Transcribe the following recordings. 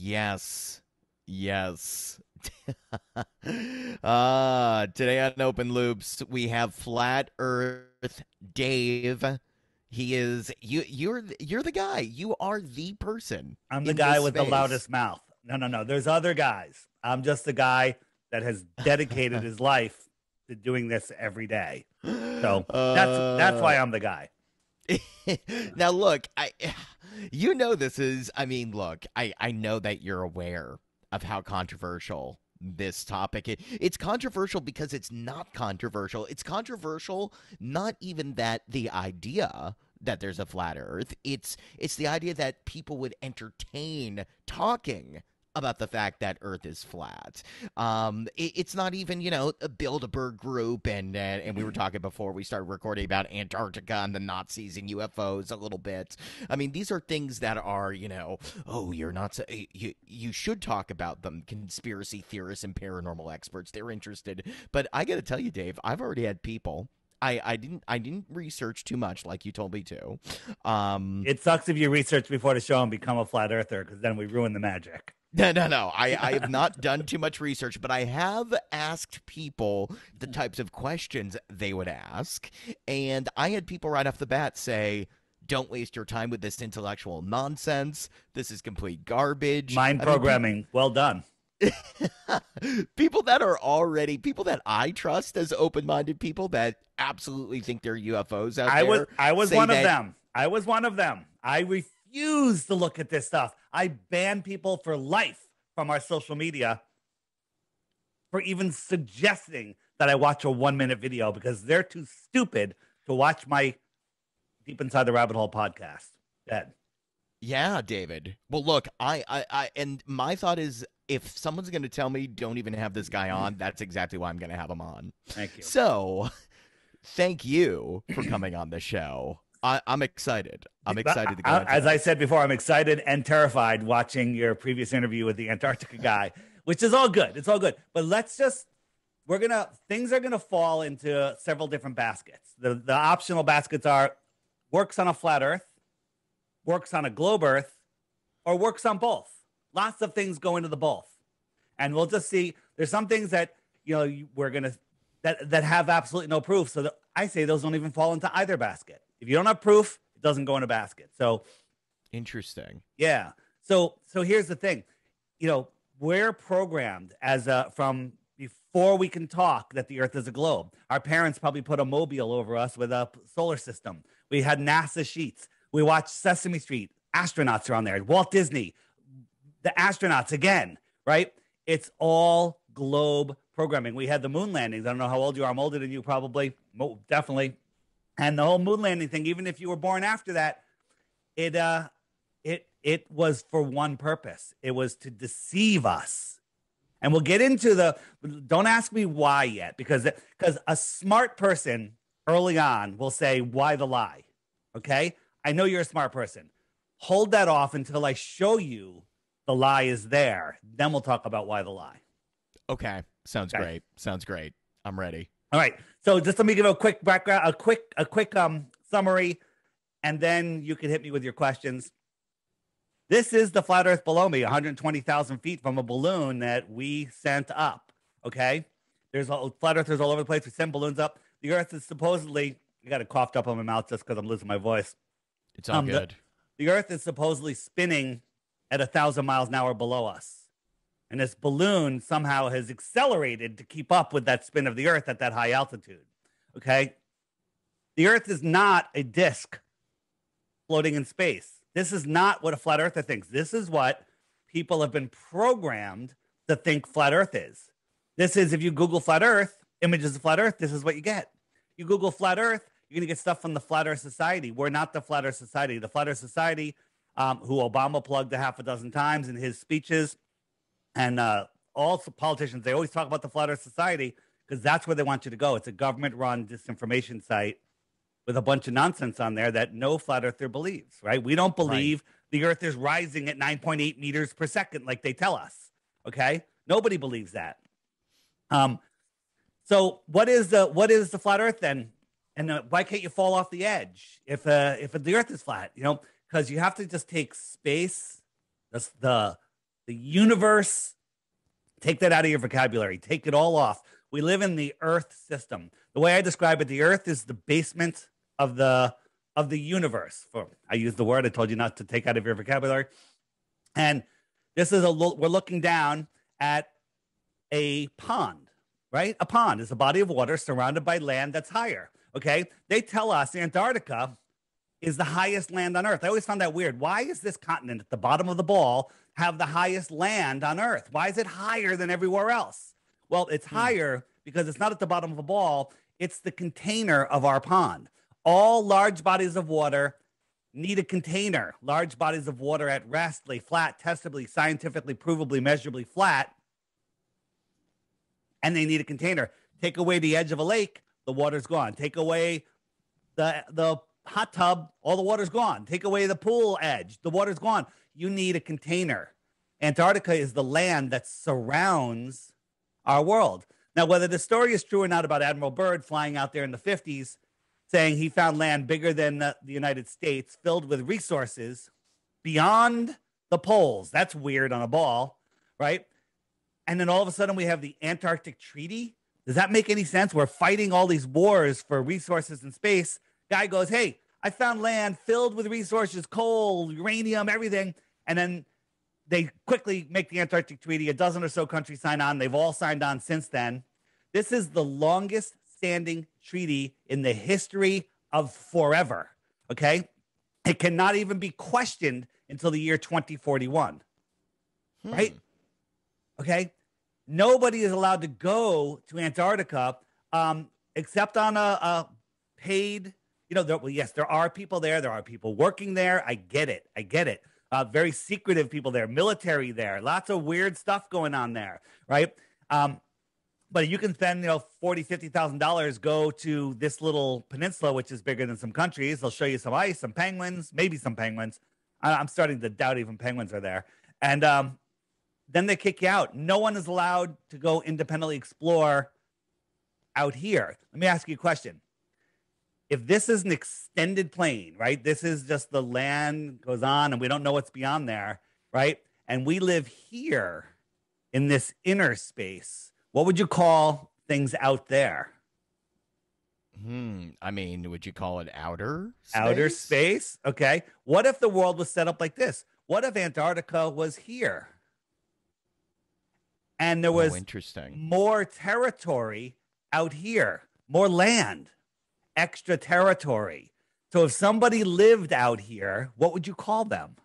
Yes. Yes. Today on Open Loops, we have Flat Earth Dave. He is you're the guy. You are the person I'm the in guy this with the space. loudest mouth. No, no, no. There's other guys. I'm just the guy that has dedicated his life to doing this every day. So that's uh why I'm the guy. Now look, this is look, I know that you're aware of how controversial this topic is. It's controversial because it's not controversial. It's controversial not even that the idea that there's a flat earth. It's the idea that people would entertain talking about the fact that Earth is flat. It's not even a Bilderberg group, and we were talking before we started recording about Antarctica and the Nazis and UFOs a little bit. I mean, these are things that are oh, you're not you should talk about them. Conspiracy theorists and paranormal experts, they're interested. But I got to tell you, Dave, I've already had people. I didn't research too much like you told me to. It sucks if you research before the show and become a flat earther because then we ruin the magic. No. I have not done too much research, but I have asked people the types of questions they would ask. And I had people right off the bat say, don't waste your time with this intellectual nonsense. This is complete garbage. Mind programming. Well done. People that I trust as open-minded people that absolutely think there are UFOs out there. I was one of them. I was one of them. I refuse to look at this stuff. I ban people for life from our social media for even suggesting that I watch a 1-minute video because they're too stupid to watch my Deep Inside the Rabbit Hole podcast. Dead. Yeah, David. Well, look, and my thought is if someone's going to tell me don't even have this guy on, that's exactly why I'm going to have him on. Thank you. So, thank you for coming on the show. I'm excited. I'm excited to go. As I said before, I'm excited and terrified watching your previous interview with the Antarctica guy, which is all good. It's all good. But things are gonna fall into several different baskets. The optional baskets are works on a flat Earth, works on a globe Earth, or works on both. Lots of things go into the both, and we'll just see. There's some things that we're gonna that have absolutely no proof. So I say those don't even fall into either basket. If you don't have proof, it doesn't go in a basket. So interesting. Yeah. So here's the thing. We're programmed from before we can talk that the Earth is a globe. Our parents probably put a mobile over us with a solar system. We had NASA sheets. We watched Sesame Street. Astronauts are on there. Walt Disney, the astronauts again, right? It's all globe programming. We had the moon landings. I don't know how old you are. I'm older than you probably. Definitely. And the whole moon landing thing, even if you were born after that, it was for one purpose. It was to deceive us. And we'll get into don't ask me why yet, because a smart person early on will say, why the lie? Okay? I know you're a smart person. Hold that off until I show you the lie is there. Then we'll talk about why the lie. Okay. Sounds great. Sounds great. I'm ready. All right. So just let me give a quick background, a quick summary, and then you can hit me with your questions. This is the flat Earth below me, 120,000 feet from a balloon that we sent up. Okay. There's flat earthers all over the place. We send balloons up. The Earth is supposedly, I got it coughed up on my mouth just because I'm losing my voice. It's all good. The Earth is supposedly spinning at 1,000 miles an hour below us. And this balloon somehow has accelerated to keep up with that spin of the Earth at that high altitude. Okay? The Earth is not a disk floating in space. This is not what a flat earther thinks. This is what people have been programmed to think flat Earth is. This is, if you Google flat Earth, images of flat Earth, this is what you get. You Google flat Earth, you're going to get stuff from the Flat Earth Society. We're not the Flat Earth Society. The Flat Earth Society, who Obama plugged a half a dozen times in his speeches, and all politicians, they always talk about the Flat Earth Society because that's where they want you to go. It's a government-run disinformation site with a bunch of nonsense on there that no flat earther believes, right? We don't believe the Earth is rising at 9.8 meters per second like they tell us, okay? Nobody believes that. So what is the flat Earth then? And why can't you fall off the edge if the Earth is flat? Because you have to just take space, the The universe, take that out of your vocabulary. Take it all off. We live in the Earth system. The way I describe it, the Earth is the basement of the universe. I use the word I told you not to take out of your vocabulary. And this is we're looking down at a pond, right? A pond is a body of water surrounded by land that's higher. Okay. They tell us Antarctica is the highest land on Earth. I always found that weird. Why is this continent at the bottom of the ball have the highest land on Earth? Why is it higher than everywhere else? Well, it's higher because it's not at the bottom of a ball. It's the container of our pond. All large bodies of water need a container. Large bodies of water at rest lay flat, testably, scientifically, provably, measurably flat, and they need a container. Take away the edge of a lake, the water's gone. Take away the hot tub, all the water's gone. Take away the pool edge, the water's gone. You need a container. Antarctica is the land that surrounds our world. Now, whether the story is true or not about Admiral Byrd flying out there in the 50s, saying he found land bigger than the United States, filled with resources beyond the poles. That's weird on a ball, right? And then all of a sudden we have the Antarctic Treaty. Does that make any sense? We're fighting all these wars for resources in space. Guy goes, hey, I found land filled with resources, coal, uranium, everything. And then they quickly make the Antarctic Treaty. A dozen or so countries sign on. They've all signed on since then. This is the longest standing treaty in the history of forever. Okay. It cannot even be questioned until the year 2041. Right. Okay. Nobody is allowed to go to Antarctica except on a paid, yes, there are people there. There are people working there. I get it. Very secretive people there, military there, lots of weird stuff going on there. Right. But you can spend, $40,000, $50,000, go to this little peninsula, which is bigger than some countries. They'll show you some ice, some penguins, maybe some penguins. I'm starting to doubt even penguins are there. And then they kick you out. No one is allowed to go independently explore out here. Let me ask you a question. If this is an extended plane, right? This is just the land goes on and we don't know what's beyond there, right? And we live here in this inner space. What would you call things out there? I mean, would you call it outer space? Outer space? Okay. What if the world was set up like this? What if Antarctica was here? And there was more territory out here, more land, extra territory. So if somebody lived out here, what would you call them?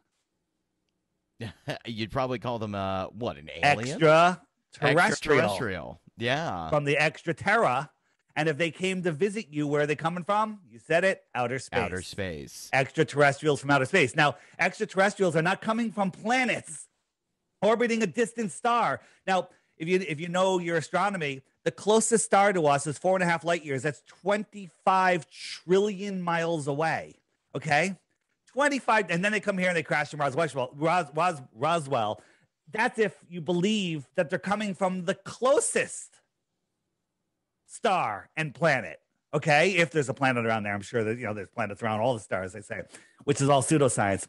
You'd probably call them, an alien? Extraterrestrial. Yeah. From the extra terra. And if they came to visit you, where are they coming from? You said it, outer space. Outer space. Extraterrestrials from outer space. Now, extraterrestrials are not coming from planets orbiting a distant star. Now, if you know your astronomy, the closest star to us is 4.5 light years. That's 25 trillion miles away. Okay? 25, and then they come here and they crash in Roswell. That's if you believe that they're coming from the closest star and planet. Okay? If there's a planet around there, I'm sure that, there's planets around all the stars, they say, which is all pseudoscience.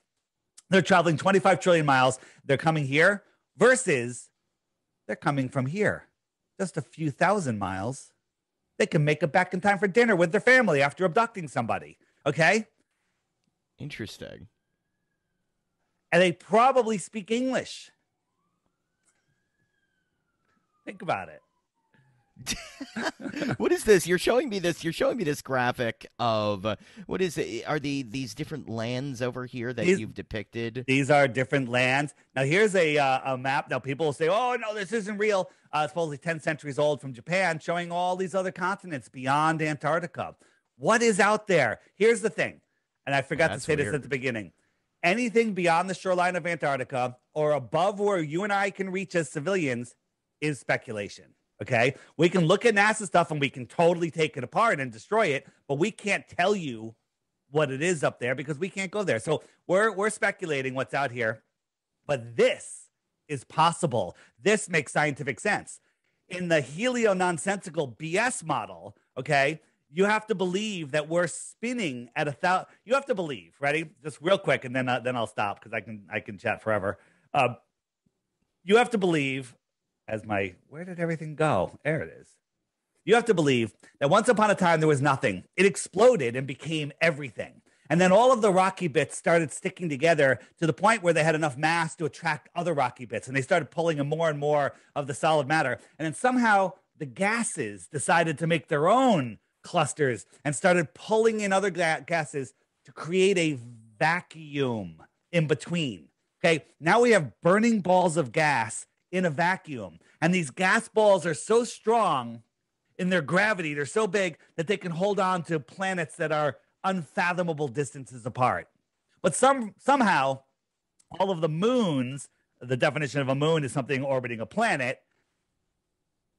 They're traveling 25 trillion miles. They're coming here versus they're coming from here. Just a few thousand miles. They can make it back in time for dinner with their family after abducting somebody. Okay? Interesting. And they probably speak English. Think about it. What is this? You're showing me this graphic of what is it? Are these different lands over here that you've depicted? These are different lands. Now here's a map. Now people will say, "Oh no, this isn't real." It's supposedly 10 centuries old from Japan, showing all these other continents beyond Antarctica. What is out there? Here's the thing, and I forgot to say this at the beginning. Anything beyond the shoreline of Antarctica or above where you and I can reach as civilians is speculation. Okay, we can look at NASA stuff and we can totally take it apart and destroy it, but we can't tell you what it is up there because we can't go there. So we're speculating what's out here, but this is possible. This makes scientific sense. In the helio-nonsensical BS model, okay, you have to believe that we're spinning at 1,000. You have to believe. Ready? Just real quick, and then I'll stop because I can chat forever. You have to believe, where did everything go? There it is. You have to believe that once upon a time there was nothing. It exploded and became everything. And then all of the rocky bits started sticking together to the point where they had enough mass to attract other rocky bits. And they started pulling in more and more of the solid matter. And then somehow the gases decided to make their own clusters and started pulling in other gases to create a vacuum in between. Okay, now we have burning balls of gas in a vacuum. And these gas balls are so strong in their gravity, they're so big that they can hold on to planets that are unfathomable distances apart. But somehow, all of the moons, the definition of a moon is something orbiting a planet,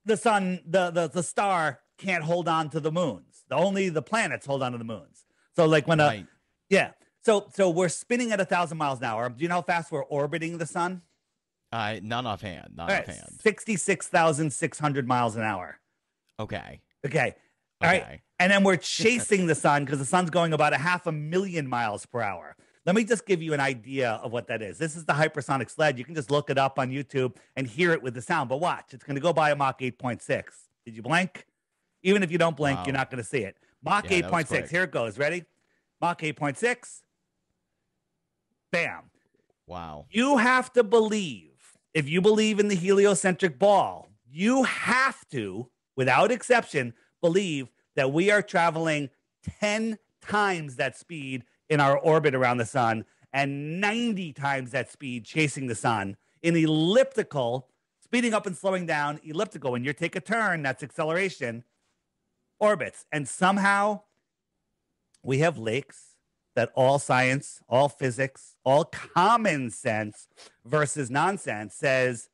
the sun, the star can't hold on to the moons. Only the planets hold on to the moons. So like when Right. so we're spinning at 1,000 miles an hour. Do you know how fast we're orbiting the sun? None offhand. None All right, offhand. 66,600 miles an hour. Okay. Okay. All right. Okay. And then we're chasing the sun because the sun's going about 500,000 miles per hour. Let me just give you an idea of what that is. This is the hypersonic sled. You can just look it up on YouTube and hear it with the sound. But watch, it's going to go by a Mach 8.6. Did you blink? Even if you don't blink, Wow. you're not going to see it. Mach Yeah, that was 8.6. quick. Here it goes. Ready? Mach 8.6. Bam. Wow. You have to believe, if you believe in the heliocentric ball, you have to, without exception, believe that we are traveling 10 times that speed in our orbit around the sun and 90 times that speed chasing the sun in elliptical, speeding up and slowing down, elliptical. When you take a turn, that's acceleration, orbits. And somehow we have lakes that all science, all physics, all common sense versus nonsense says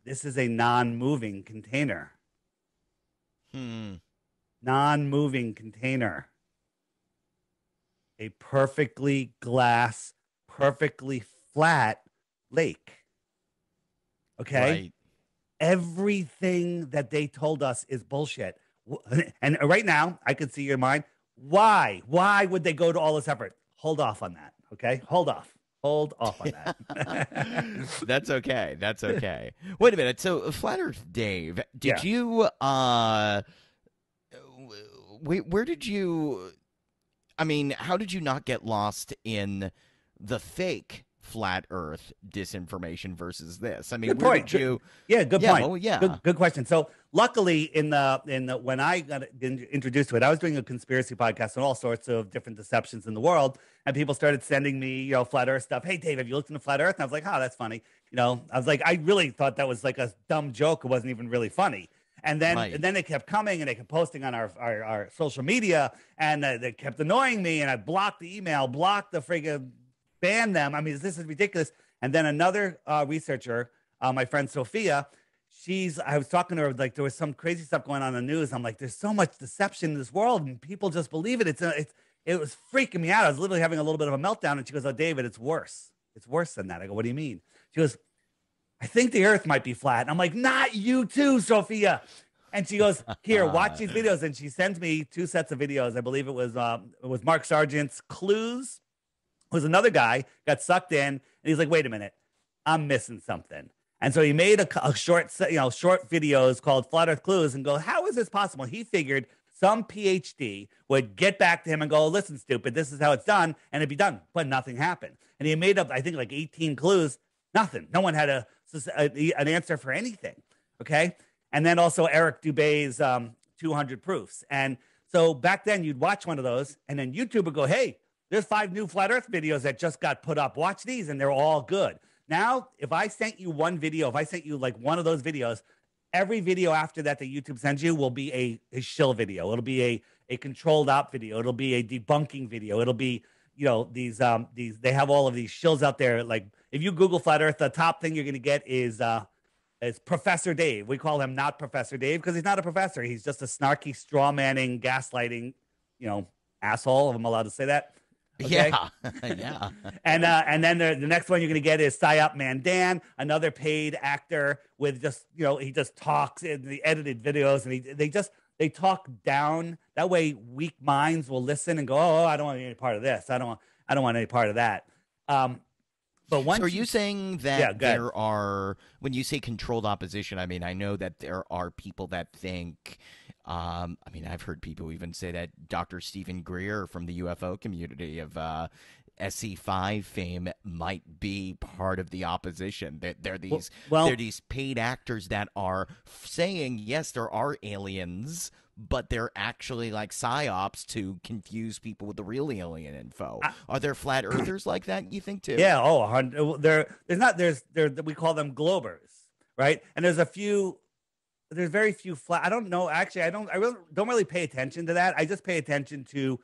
this is a non-moving container. Non-moving container. A perfectly glass, perfectly flat lake. Okay? Right. Everything that they told us is bullshit. And right now, I can see your mind. Why? Why would they go to all this effort? Hold off on that. Okay? Hold off on that. That's okay. That's okay. Wait a minute. So, Flat Earth Dave, did you where did you I mean, how did you not get lost in the fake flat Earth disinformation versus this? I mean, Good where point. did you? Yeah, good Yeah, point. well, yeah. Good question. So luckily, in the when I got introduced to it, I was doing a conspiracy podcast on all sorts of different deceptions in the world, and people started sending me, flat Earth stuff. Hey, Dave, have you looked into flat Earth? And I was like, oh, that's funny. I was like, I really thought that was like a dumb joke. It wasn't even really funny. And then, Right. and then they kept coming and they kept posting on our social media, and they kept annoying me. And I blocked the email, blocked the friggin', banned them. I mean, this is ridiculous. And then another researcher, my friend Sophia, I was talking to her, like there was some crazy stuff going on in the news. I'm like, there's so much deception in this world and people just believe it. It was freaking me out. I was literally having a little bit of a meltdown. And she goes, oh, David, it's worse. It's worse than that. I go, what do you mean? She goes, I think the earth might be flat. And I'm like, not you too, Sophia. And she goes, here, watch these videos. And she sends me 2 sets of videos. I believe it was Mark Sargent's Clues. It was another guy got sucked in and he's like, wait a minute, I'm missing something. And so he made a short videos called Flat Earth Clues and go, how is this possible? He figured some PhD would get back to him and go, listen, stupid, this is how it's done. And it'd be done. But nothing happened. And he made up, I think, like 18 clues. Nothing. No one had an answer for anything. Okay. And then also Eric Dubé's 200 proofs. And so back then you'd watch one of those and then YouTube would go, hey, there's 5 new Flat Earth videos that just got put up. Watch these. And they're all good. Now, if I sent you one video, if I sent you like one of those videos, every video after that YouTube sends you will be a shill video. It'll be a controlled op video. It'll be a debunking video. It'll be, these they have all of these shills out there. Like if you Google Flat Earth, the top thing you're going to get is Professor Dave. We call him not Professor Dave because he's not a professor. He's just a snarky, straw manning, gaslighting, asshole, if I'm allowed to say that. Okay? Yeah. Yeah. And then the next one you're going to get is Syop Mandan, another paid actor with just, he just talks in the edited videos and they talk down. That way weak minds will listen and go, oh, I don't want any part of this. I don't want any part of that. But So are once you you, saying yeah, that go ahead. there are, when you say controlled opposition, I mean, I know that there are people that think, I mean, I've heard people even say that Dr. Stephen Greer from the UFO community of SC5 fame might be part of the opposition. That Well, they're well, these paid actors that are saying, yes, there are aliens, but they're actually like psyops to confuse people with the real alien info. I, Are there flat earthers like that, you think, too? yeah, oh, there's not there's we call them globers, right? And there's very few flat. I don't know. Actually, I really don't really pay attention to that. I just pay attention to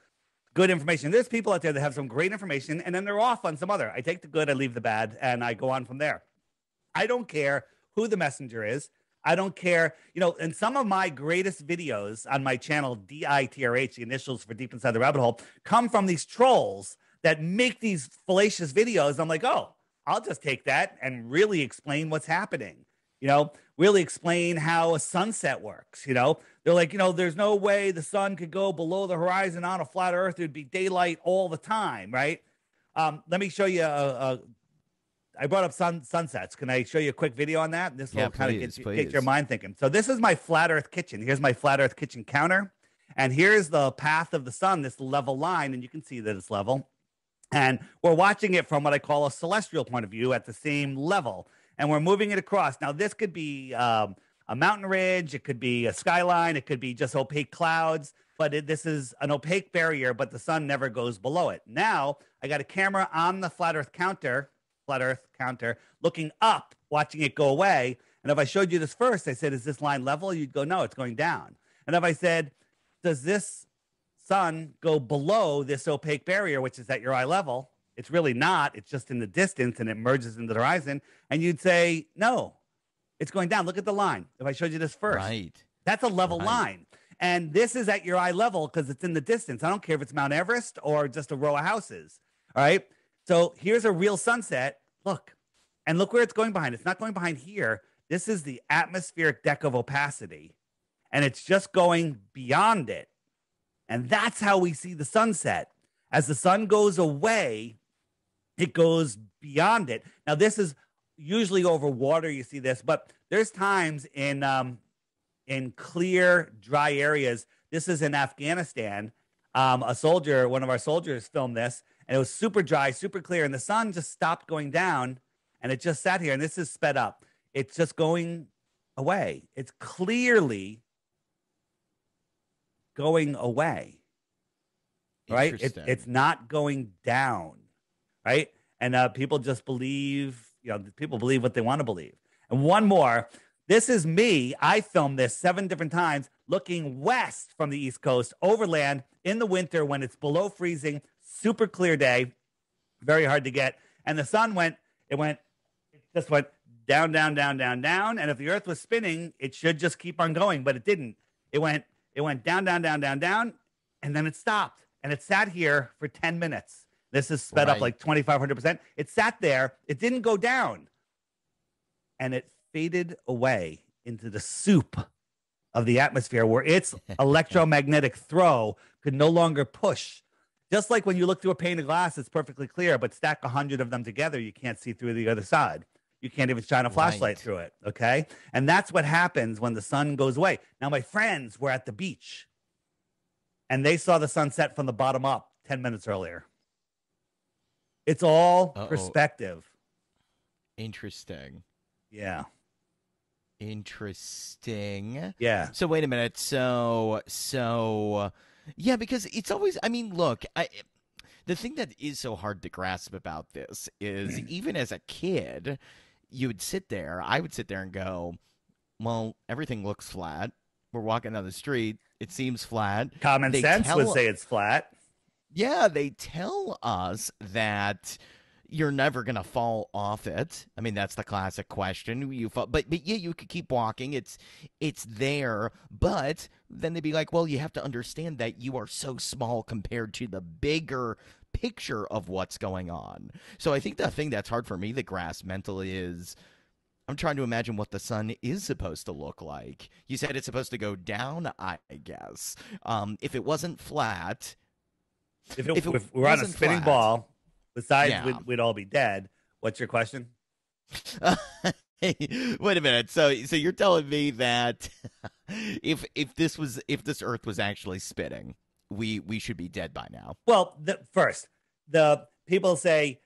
good information. There's people out there that have some great information, and then they're off on some other. I take the good, I leave the bad, and I go on from there. I don't care who the messenger is. I don't care, and some of my greatest videos on my channel, DITRH, the initials for Deep Inside the Rabbit Hole, come from these trolls that make these fallacious videos. I'm like, oh, I'll just take that and really explain what's happening, really explain how a sunset works. They're like, there's no way the sun could go below the horizon on a flat earth. It would be daylight all the time, right? Let me show you I brought up sunsets. Can I show you a quick video on that? This Yeah, will kind of please, get your please. mind thinking. So this is my flat earth kitchen. Here's my flat earth kitchen counter. And here's the path of the sun, this level line. And you can see that it's level. And we're watching it from what I call a celestial point of view at the same level. And we're moving it across. Now, this could be a mountain ridge. It could be a skyline. It could be just opaque clouds. But this is an opaque barrier, but the sun never goes below it. Now, I got a camera on the flat earth counter, looking up, watching it go away. And if I showed you this first, I said, is this line level? You'd go, no, it's going down. And if I said, does this sun go below this opaque barrier, which is at your eye level? It's really not. It's just in the distance and it merges into the horizon. And you'd say, no, it's going down. Look at the line. If I showed you this first, Right. that's a level Right. line. And this is at your eye level because it's in the distance. I don't care if it's Mount Everest or just a row of houses. All right. So here's a real sunset. Look, and look where it's going behind. It's not going behind here. This is the atmospheric deck of opacity, and it's just going beyond it. And that's how we see the sunset. As the sun goes away, it goes beyond it. Now, this is usually over water. You see this, but there's times in clear, dry areas. This is in Afghanistan. One of our soldiers filmed this, and it was super dry, super clear, and the sun just stopped going down, and it just sat here, and this is sped up. It's just going away. It's clearly going away, right? Interesting. It's not going down, right? And people just believe, people believe what they want to believe. And one more, this is me. I filmed this 7 different times looking west from the East Coast, overland in the winter when it's below freezing, super clear day, very hard to get. And the sun it just went down, down, down, down, down. And if the earth was spinning, it should just keep on going, but it didn't. It went down, down, down, down, down, and then it stopped. And it sat here for 10 minutes. This is sped up Right. like 2,500%. It sat there. It didn't go down. And it faded away into the soup of the atmosphere where its electromagnetic throw could no longer push. Just like when you look through a pane of glass, it's perfectly clear, but stack 100 of them together, you can't see through the other side. You can't even shine a flashlight Right. through it. Okay. And that's what happens when the sun goes away. Now, my friends were at the beach and they saw the sunset from the bottom up 10 minutes earlier. It's all Uh-oh. perspective. Interesting. Yeah. Interesting. Yeah. So wait a minute. Yeah, because it's always, I mean, look, the thing that is so hard to grasp about this is even as a kid, I would sit there and go, well, everything looks flat. We're walking down the street. It seems flat. Common They sense would tell- say it's flat. Yeah, they tell us that you're never gonna fall off it. I mean, that's the classic question. You fall, but yeah, you could keep walking. It's there, but then they'd be like, well, you have to understand that you are so small compared to the bigger picture of what's going on. So I think the thing that's hard for me to grasp mentally is I'm trying to imagine what the sun is supposed to look like. You said it's supposed to go down, I guess. If it wasn't flat. If it we're on a wasn't spinning flat. ball, besides Yeah. we'd all be dead. What's your question? Hey, wait a minute. So you're telling me that if this Earth was actually spinning, we should be dead by now. Well, first, the people say,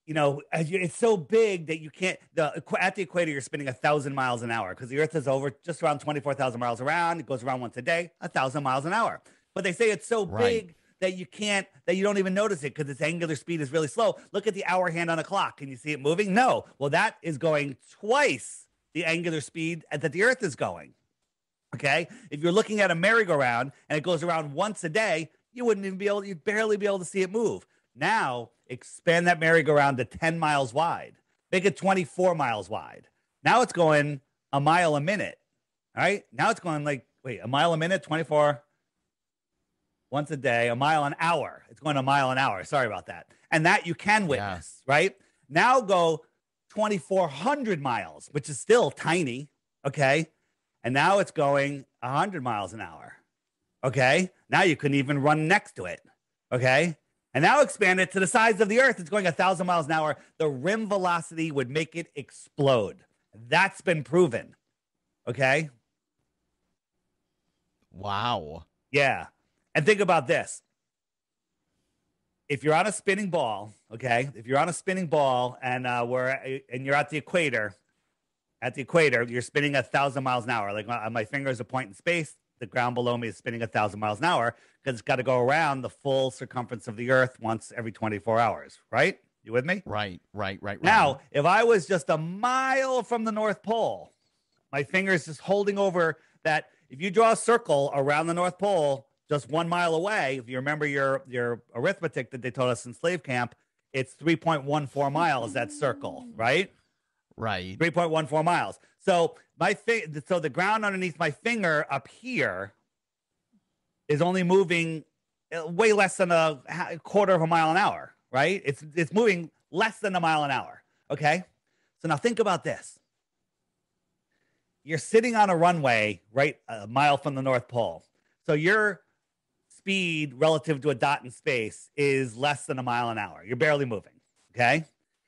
it's so big that you can't. At the equator, you're spinning 1,000 miles an hour because the Earth is over just around 24,000 miles around. It goes around once a day, 1,000 miles an hour. But they say it's so Right. big that you don't even notice it because its angular speed is really slow. Look at the hour hand on a clock. Can you see it moving? No. Well, that is going twice the angular speed that the Earth is going. Okay. If you're looking at a merry-go-round and it goes around once a day, you'd barely be able to see it move. Now, expand that merry-go-round to 10 miles wide, make it 24 miles wide. Now it's going a mile a minute. All right. Now it's going a mile a minute, 24 once a day, a mile an hour. It's going a mile an hour. Sorry about that. And that you can witness, right? Now go 2,400 miles, which is still tiny. Okay. And now it's going 100 miles an hour. Okay. Now you couldn't even run next to it. Okay. And now expand it to the size of the Earth. It's going 1,000 miles an hour. The rim velocity would make it explode. That's been proven. Okay. Wow. Yeah. And think about this. If you're on a spinning ball, okay, if you're on a spinning ball and you're at the equator, you're spinning 1,000 miles an hour. Like my finger is a point in space. The ground below me is spinning 1,000 miles an hour because it's got to go around the full circumference of the Earth once every 24 hours. Right? You with me? Right. Now, if I was just a mile from the North Pole, my finger is just holding over that. If you draw a circle around the North Pole, just 1 mile away, if you remember your arithmetic that they taught us in slave camp, it's 3.14 miles, that circle, right? Right. 3.14 miles. So so the ground underneath my finger up here is only moving way less than a quarter of a mile an hour, right? It's moving less than a mile an hour, okay? So now think about this. You're sitting on a runway right a mile from the North Pole. So your speed relative to a dot in space is less than a mile an hour. You're barely moving, okay?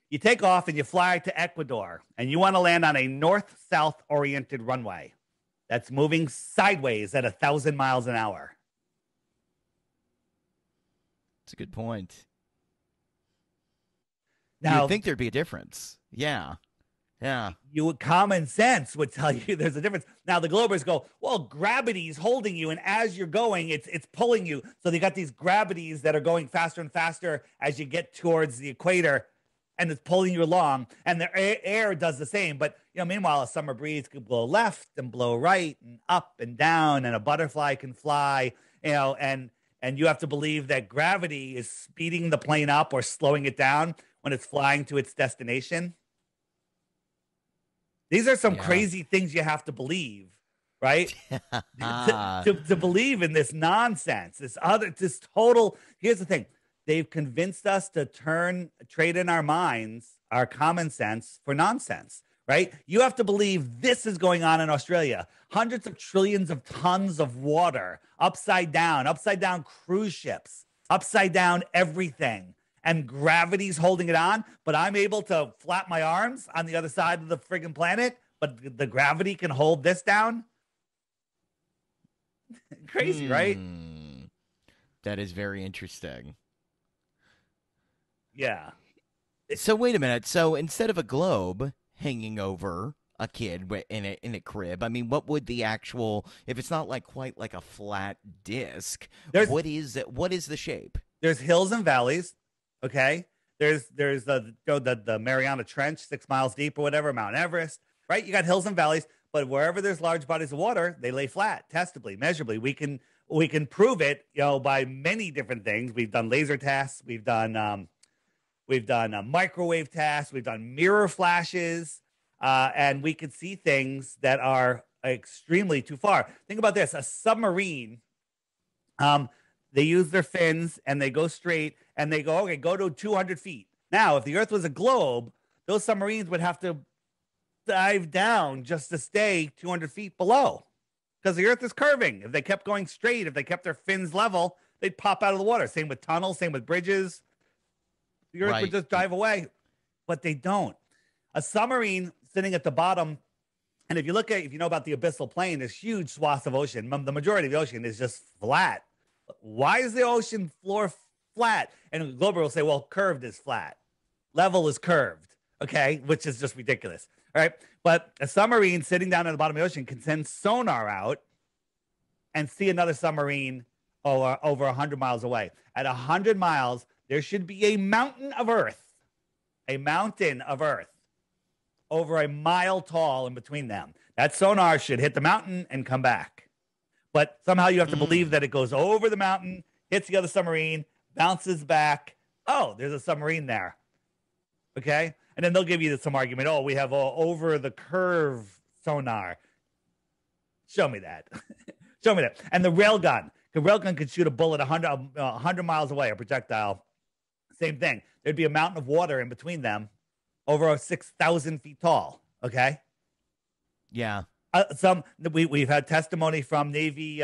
You take off and you fly to Ecuador and you want to land on a north-south oriented runway that's moving sideways at 1,000 miles an hour. That's a good point. Now, You'd think there'd be a difference. Yeah. Common sense would tell you there's a difference. Now the Globers go, well, gravity's holding you, and as you're going, it's pulling you. So they got these gravities that are going faster and faster as you get towards the equator, and it's pulling you along. And the air does the same. But meanwhile, a summer breeze could blow left and blow right and up and down, and a butterfly can fly. And you have to believe that gravity is speeding the plane up or slowing it down when it's flying to its destination. These are some crazy things you have to believe, right? to believe in this nonsense, this total. Here's the thing. They've convinced us to trade in our minds, our common sense for nonsense, right? You have to believe this is going on in Australia. Hundreds of trillions of tons of water, upside down cruise ships, upside down everything. And gravity's holding it on, but I'm able to flap my arms on the other side of the friggin' planet, but the gravity can hold this down. Crazy, right? That is very interesting. Yeah. So wait a minute. So instead of a globe hanging over a kid in a crib, I mean, what would the actual, if it's not quite like a flat disc, what is the shape? There's hills and valleys. Okay, there's the Mariana Trench, 6 miles deep or whatever, Mount Everest, right? You got hills and valleys, but wherever there's large bodies of water, they lay flat, testably, measurably. We can prove it, by many different things. We've done laser tests, we've done microwave tests, we've done mirror flashes, and we can see things that are extremely too far. Think about this: a submarine. They use their fins and they go straight and they go, okay, go to 200 feet. Now, if the Earth was a globe, those submarines would have to dive down just to stay 200 feet below because the Earth is curving. If they kept going straight, if they kept their fins level, they'd pop out of the water. Same with tunnels, same with bridges. The Earth would just dive away. but they don't. A submarine sitting at the bottom, and if you know about the abyssal plain, this huge swath of ocean, the majority of the ocean is just flat. Why is the ocean floor flat? And Glober will say, well, curved is flat. Level is curved, okay? Which is just ridiculous, all right? But a submarine sitting down at the bottom of the ocean can send sonar out and see another submarine over 100 miles away. At 100 miles, there should be a mountain of Earth over a mile tall in between them. That sonar should hit the mountain and come back. But somehow you have to believe that it goes over the mountain, hits the other submarine, bounces back. Oh, there's a submarine there. Okay? And then they'll give you some argument. Oh, we have over the curve sonar. Show me that. Show me that. And the railgun. The railgun could shoot a bullet 100 miles away, a projectile. Same thing. There'd be a mountain of water in between them, over 6,000 feet tall. Okay? Yeah. We've had testimony from Navy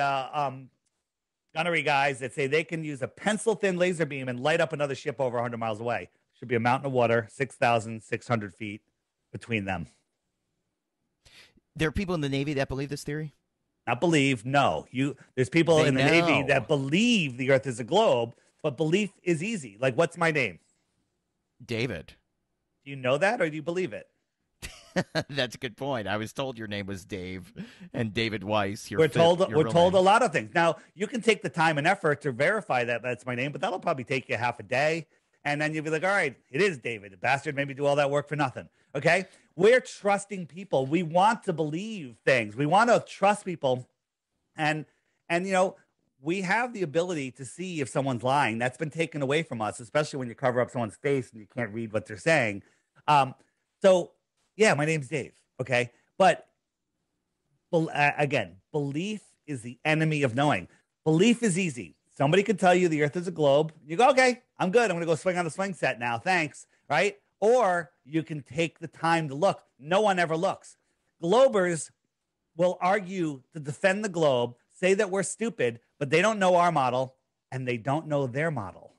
gunnery guys that say they can use a pencil-thin laser beam and light up another ship over 100 miles away. Should be a mountain of water, 6,600 feet between them. There are people in the Navy that believe this theory? Not believe, no. There's people in the Navy that believe the Earth is a globe, but belief is easy. Like, what's my name? David. Do you know that, or do you believe it? That's a good point. I was told your name was Dave and David Weiss. We're told a lot of things. Now, you can take the time and effort to verify that that's my name, but that'll probably take you half a day. And then you'll be like, all right, it is David. The bastard made me do all that work for nothing. Okay? We're trusting people. We want to believe things. We want to trust people. And we have the ability to see if someone's lying. That's been taken away from us, especially when you cover up someone's face and you can't read what they're saying. So, yeah, my name's Dave, okay? But, again, belief is the enemy of knowing. Belief is easy. Somebody could tell you the Earth is a globe. You go, okay, I'm good. I'm going to go swing on the swing set now. Thanks, right? Or you can take the time to look. No one ever looks. Globers will argue to defend the globe, say that we're stupid, but they don't know our model, and they don't know their model.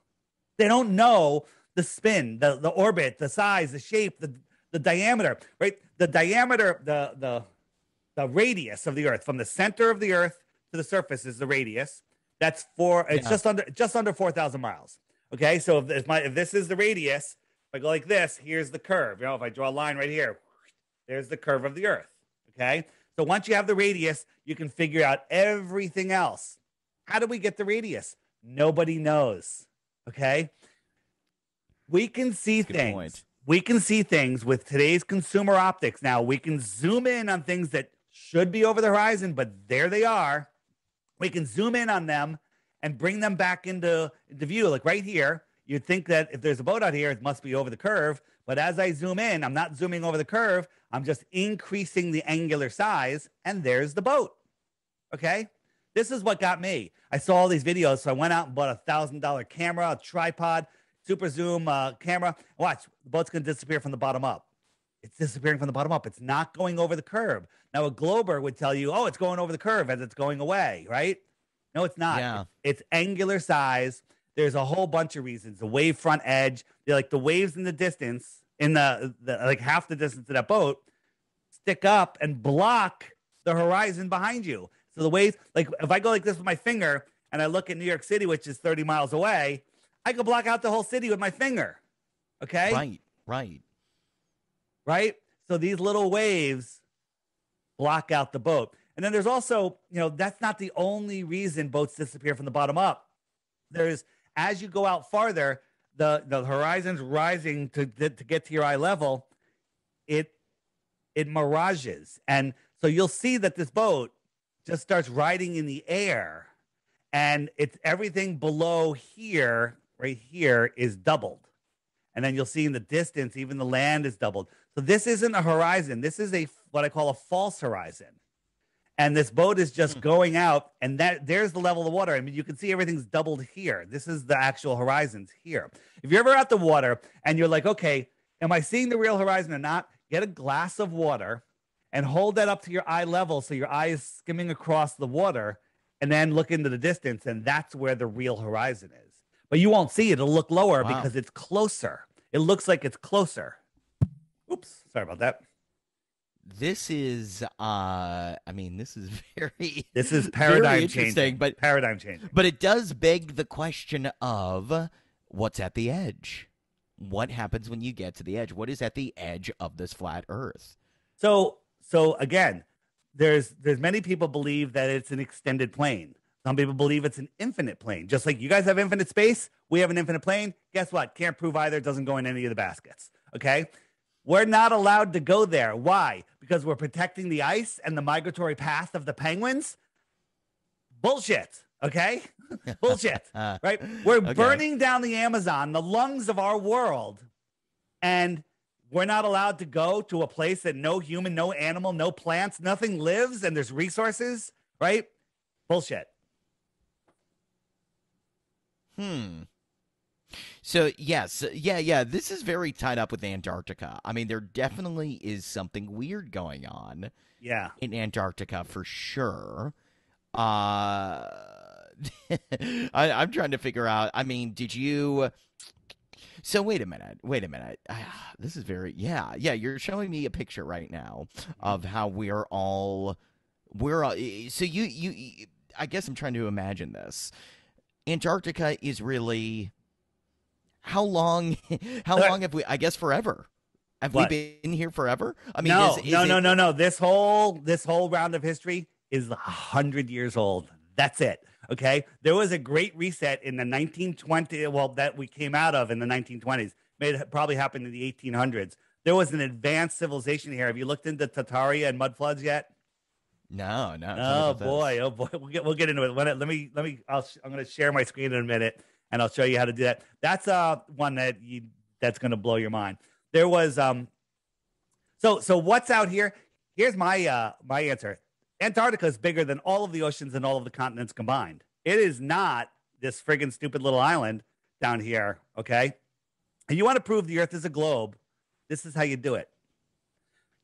They don't know the spin, the orbit, the size, the shape, the diameter, right? The diameter, the radius of the Earth, from the center of the Earth to the surface is the radius. That's just under 4,000 miles. Okay, so if this is the radius, if I go like this, here's the curve. If I draw a line right here, there's the curve of the Earth. Okay, so once you have the radius, you can figure out everything else. How do we get the radius? Nobody knows. Okay, we can see things. Point. We can see things with today's consumer optics. Now we can zoom in on things that should be over the horizon, but there they are. We can zoom in on them and bring them back into view. Like right here, you'd think that if there's a boat out here, it must be over the curve. But as I zoom in, I'm not zooming over the curve. I'm just increasing the angular size, and there's the boat. Okay? This is what got me. I saw all these videos, so I went out and bought a $1,000 camera, a tripod, super zoom camera. Watch, the boat's going to disappear from the bottom up. It's disappearing from the bottom up. It's not going over the curve. Now, a glober would tell you, oh, it's going over the curve as it's going away, right? No, it's not. Yeah. It's angular size. There's a whole bunch of reasons. The wave front edge, they're like the waves in the distance, in the like half the distance of that boat, stick up and block the horizon behind you. So the waves, like if I go like this with my finger and I look at New York City, which is 30 miles away, I could block out the whole city with my finger. Okay? Right? So these little waves block out the boat. And then there's also, that's not the only reason boats disappear from the bottom up. There's, as you go out farther, the horizon's rising to get to your eye level, it mirages. And so you'll see that this boat just starts riding in the air, and it's everything below here, right here, is doubled. And then you'll see in the distance, even the land is doubled. So this isn't a horizon. This is what I call a false horizon. And this boat is just going out, and there's the level of the water. I mean, you can see everything's doubled here. This is the actual horizons here. If you're ever at the water and you're like, okay, am I seeing the real horizon or not? Get a glass of water and hold that up to your eye level so your eye is skimming across the water, and then look into the distance, and that's where the real horizon is. But you won't see it. It'll look lower because it's closer. It looks like it's closer. Oops, sorry about that. This is I mean, this is very This is very paradigm interesting, changing. but Paradigm changing. it does beg the question of what's at the edge. What happens when you get to the edge? What is at the edge of this flat earth? So again, there's many people believe that it's an extended plane. Some people believe it's an infinite plane. Just like you guys have infinite space, we have an infinite plane. Guess what? Can't prove either. It doesn't go in any of the baskets. Okay? We're not allowed to go there. Why? Because we're protecting the ice and the migratory path of the penguins? Bullshit. Okay? Bullshit. Right? We're burning down the Amazon, the lungs of our world, and we're not allowed to go to a place that no human, no animal, no plants, nothing lives, and there's resources, right? Bullshit. So yes, yeah. This is very tied up with Antarctica. I mean, there definitely is something weird going on. Yeah. In Antarctica for sure. I'm trying to figure out. I mean, did you? So wait a minute. This is very yeah. You're showing me a picture right now of how we're all. So you. I guess I'm trying to imagine this. Antarctica is really. How long? How long have we? I guess forever. Have we been here forever? I mean, no. This whole round of history is 100 years old. That's it. Okay. There was a great reset in the 1920s. Well, that we came out of in the 1920s. It probably happened in the 1800s. There was an advanced civilization here. Have you looked into Tartaria and mud floods yet? No. Oh boy. We'll get into it. I'm going to share my screen in a minute, and I'll show you how to do that. That's one that's going to blow your mind. There was so what's out here? Here's my my answer. Antarctica is bigger than all of the oceans and all of the continents combined. It is not this friggin' stupid little island down here, okay? And you want to prove the Earth is a globe, this is how you do it.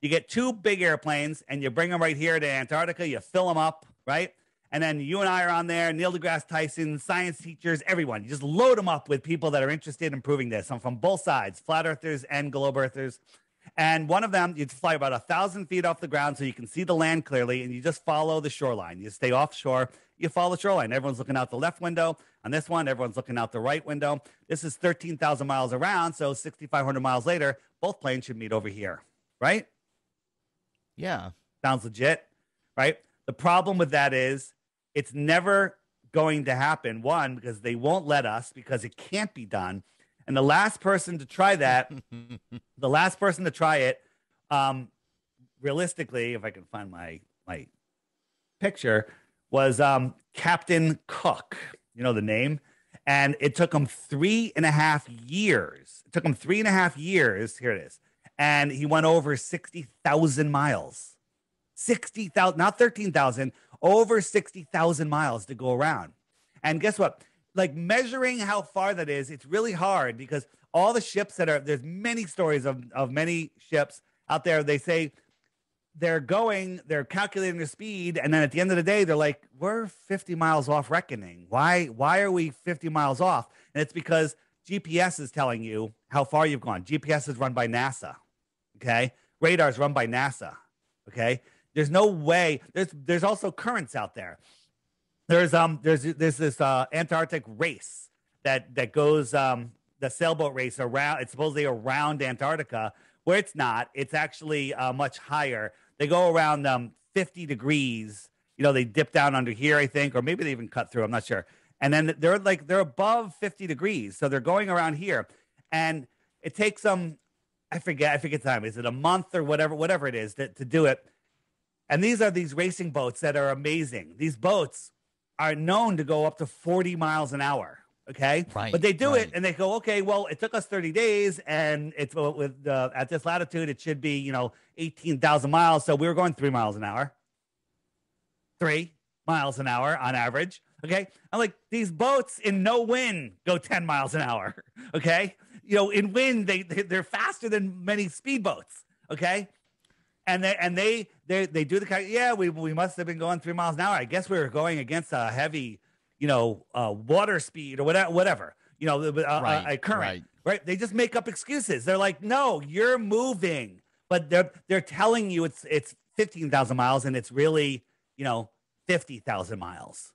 You get two big airplanes, and you bring them right here to Antarctica. You fill them up, right? And then you and I are on there, Neil deGrasse Tyson, science teachers, everyone. You just load them up with people that are interested in proving this. I'm from both sides, flat earthers and globe earthers. And one of them, you fly about 1,000 feet off the ground so you can see the land clearly, and you just follow the shoreline. You stay offshore. You follow the shoreline. Everyone's looking out the left window. On this one, everyone's looking out the right window. This is 13,000 miles around, so 6,500 miles later, both planes should meet over here, right? Yeah. Sounds legit, right? The problem with that is it's never going to happen, one, because they won't let us, because it can't be done. And the last person to try that, realistically, if I can find my picture, was Captain Cook. You know the name? And it took him 3.5 years. Here it is. And he went over 60,000 miles. 60,000, not 13,000, over 60,000 miles to go around. And guess what? Like measuring how far that is, it's really hard because all the ships there's many stories of many ships out there. They say they're calculating their speed. And then at the end of the day, they're like, we're 50 miles off reckoning. Why are we 50 miles off? And it's because GPS is telling you how far you've gone. GPS is run by NASA. Okay. Radar is run by NASA. Okay. There's no way. There's also currents out there. There's this Antarctic race that goes the sailboat race around. It's supposedly around Antarctica, where it's not. It's actually much higher. They go around 50 degrees. You know, they dip down under here, I think, or maybe they even cut through. I'm not sure. And then they're above 50 degrees, so they're going around here, and it takes them. I forget the time. Is it a month or whatever it is to do it? And these are these racing boats that are amazing. These boats are known to go up to 40 miles an hour. Okay. Right. But they do it and they go, okay, well, it took us 30 days and it's with at this latitude, it should be, 18,000 miles. So we were going 3 miles an hour, 3 miles an hour on average. Okay. I'm like, these boats in no wind go 10 miles an hour. Okay. In wind, they're faster than many speedboats. Okay. And they do we must have been going 3 miles an hour. I guess we were going against a heavy, water speed or whatever, a current. right? They just make up excuses. They're like, no, you're moving, but they're telling you it's 15,000 miles and it's really, 50,000 miles.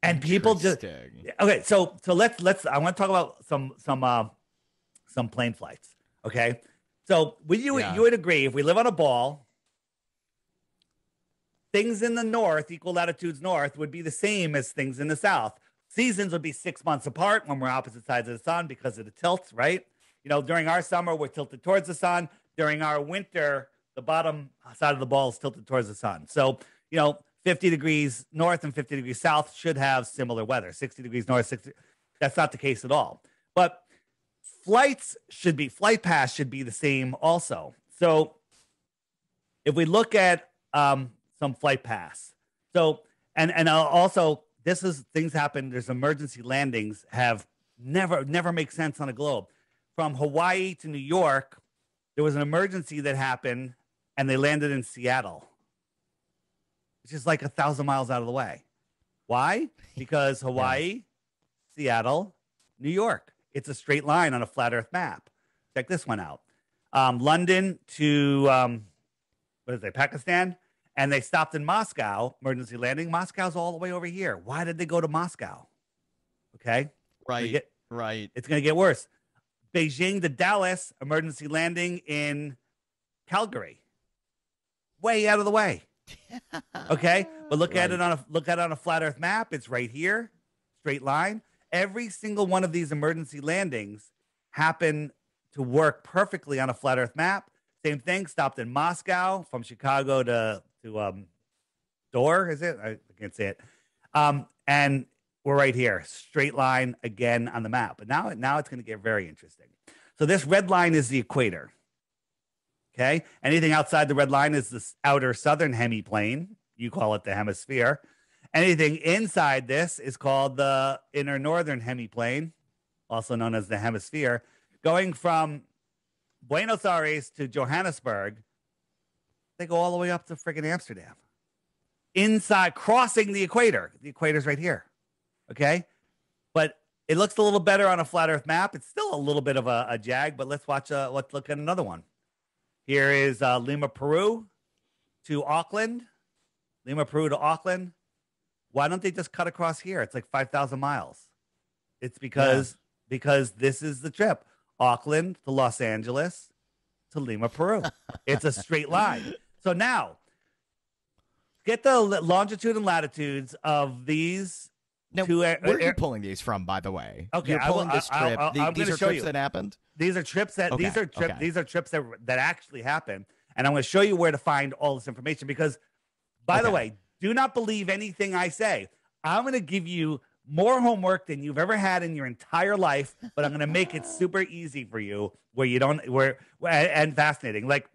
And people just okay. So let's. I want to talk about some plane flights. Okay, so you would agree if we live on a ball, things in the north, equal latitudes north, would be the same as things in the south. Seasons would be 6 months apart when we're opposite sides of the sun because of the tilts, right? During our summer, we're tilted towards the sun. During our winter, the bottom side of the ball is tilted towards the sun. So, 50 degrees north and 50 degrees south should have similar weather. 60 degrees north, 60. That's not the case at all. But flight paths should be the same also. So if we look at some flight paths, so and also things happen. There's emergency landings have never make sense on a globe. From Hawaii to New York, there was an emergency that happened, and they landed in Seattle, which is like 1,000 miles out of the way. Why? Because Hawaii, Seattle, New York. It's a straight line on a flat Earth map. Check this one out. London to, Pakistan. And they stopped in Moscow, emergency landing. Moscow's all the way over here. Why did they go to Moscow? Okay. Right. It's going to get worse. Beijing to Dallas, emergency landing in Calgary. Way out of the way. Okay, but look at it on a flat Earth map. It's right here, straight line. Every single one of these emergency landings happen to work perfectly on a flat Earth map. Same thing. Stopped in Moscow from Chicago to Dor. Is it? I can't say it. And we're right here, straight line again on the map. But now it's going to get very interesting. So this red line is the equator. Okay. Anything outside the red line is the outer southern hemiplane. You call it the hemisphere. Anything inside this is called the inner northern hemiplane, also known as the hemisphere. Going from Buenos Aires to Johannesburg, they go all the way up to friggin' Amsterdam. Inside, crossing the equator. The equator's right here. Okay. But it looks a little better on a flat Earth map. It's still a little bit of a jag, but let's look at another one. Here is Lima, Peru to Auckland. Lima, Peru to Auckland. Why don't they just cut across here? It's like 5,000 miles. It's because this is the trip. Auckland to Los Angeles to Lima, Peru. It's a straight line. So now, get the longitude and latitudes of these now, two. Where are you pulling these from, by the way? Okay, you're pulling this trip. These are trips that happened. These are trips that these are trips that actually happen, and I'm going to show you where to find all this information. Because, by the way, do not believe anything I say. I'm going to give you more homework than you've ever had in your entire life, but I'm going to make it super easy for you, and fascinating. Like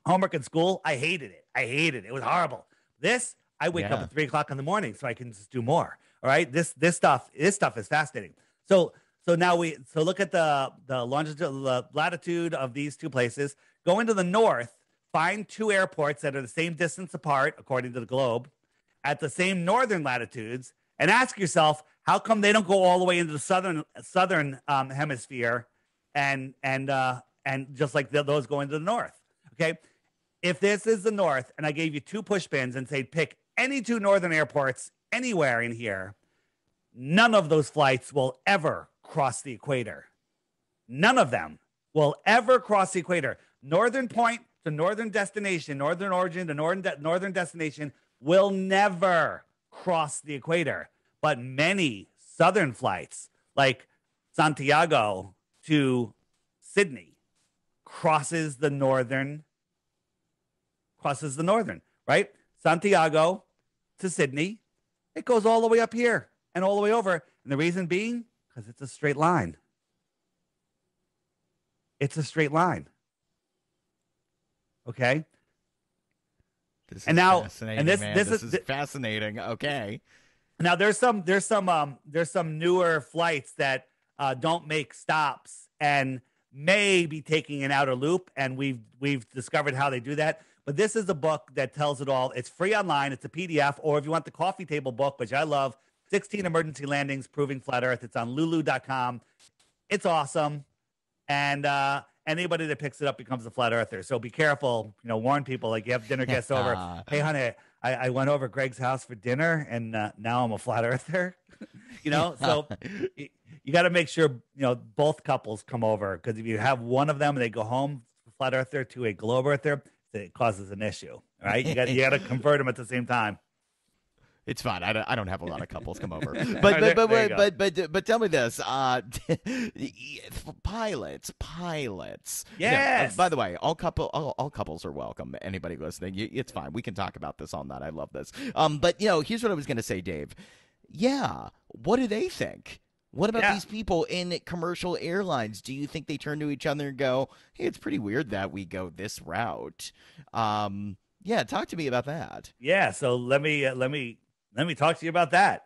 homework in school, I hated it. It was horrible. This, I wake up at 3 o'clock in the morning so I can just do more. All right. This stuff is fascinating. So now look at the longitude, the latitude of these two places. Go into the north, find two airports that are the same distance apart, according to the globe, at the same northern latitudes, and ask yourself, how come they don't go all the way into the southern hemisphere, and just like those go into the north? Okay. If this is the north, and I gave you two push pins and say pick any two northern airports anywhere in here, none of those flights will ever cross the equator. None of them will ever cross the equator. Northern point to northern destination, northern origin to northern destination will never cross the equator. But many southern flights, like Santiago to Sydney, crosses the northern, right? Santiago to Sydney, it goes all the way up here and all the way over. And the reason being, because it's a straight line. It's a straight line. Okay. This is fascinating, this is fascinating. Okay. Now there's some newer flights that don't make stops and may be taking an outer loop, and we've discovered how they do that. But this is a book that tells it all. It's free online. It's a PDF, or if you want the coffee table book, which I love, 16 emergency landings proving flat Earth. It's on Lulu.com. It's awesome, and anybody that picks it up becomes a flat earther. So be careful. Warn people, like you have dinner guests over. Hey, honey, I went over Greg's house for dinner, and now I'm a flat earther. So you got to make sure both couples come over, because if you have one of them and they go home flat earther to a globe earther, it causes an issue. All right, you got to convert them at the same time. It's fine. I don't have a lot of couples come over, but tell me this: pilots. Yes. By the way, all couples are welcome. Anybody listening, it's fine. We can talk about this all night. I love this. But here's what I was going to say, Dave. Yeah, what do they think? What about these people in commercial airlines? Do you think they turn to each other and go, "Hey, it's pretty weird that we go this route"? Yeah, talk to me about that. Yeah, so let me talk to you about that.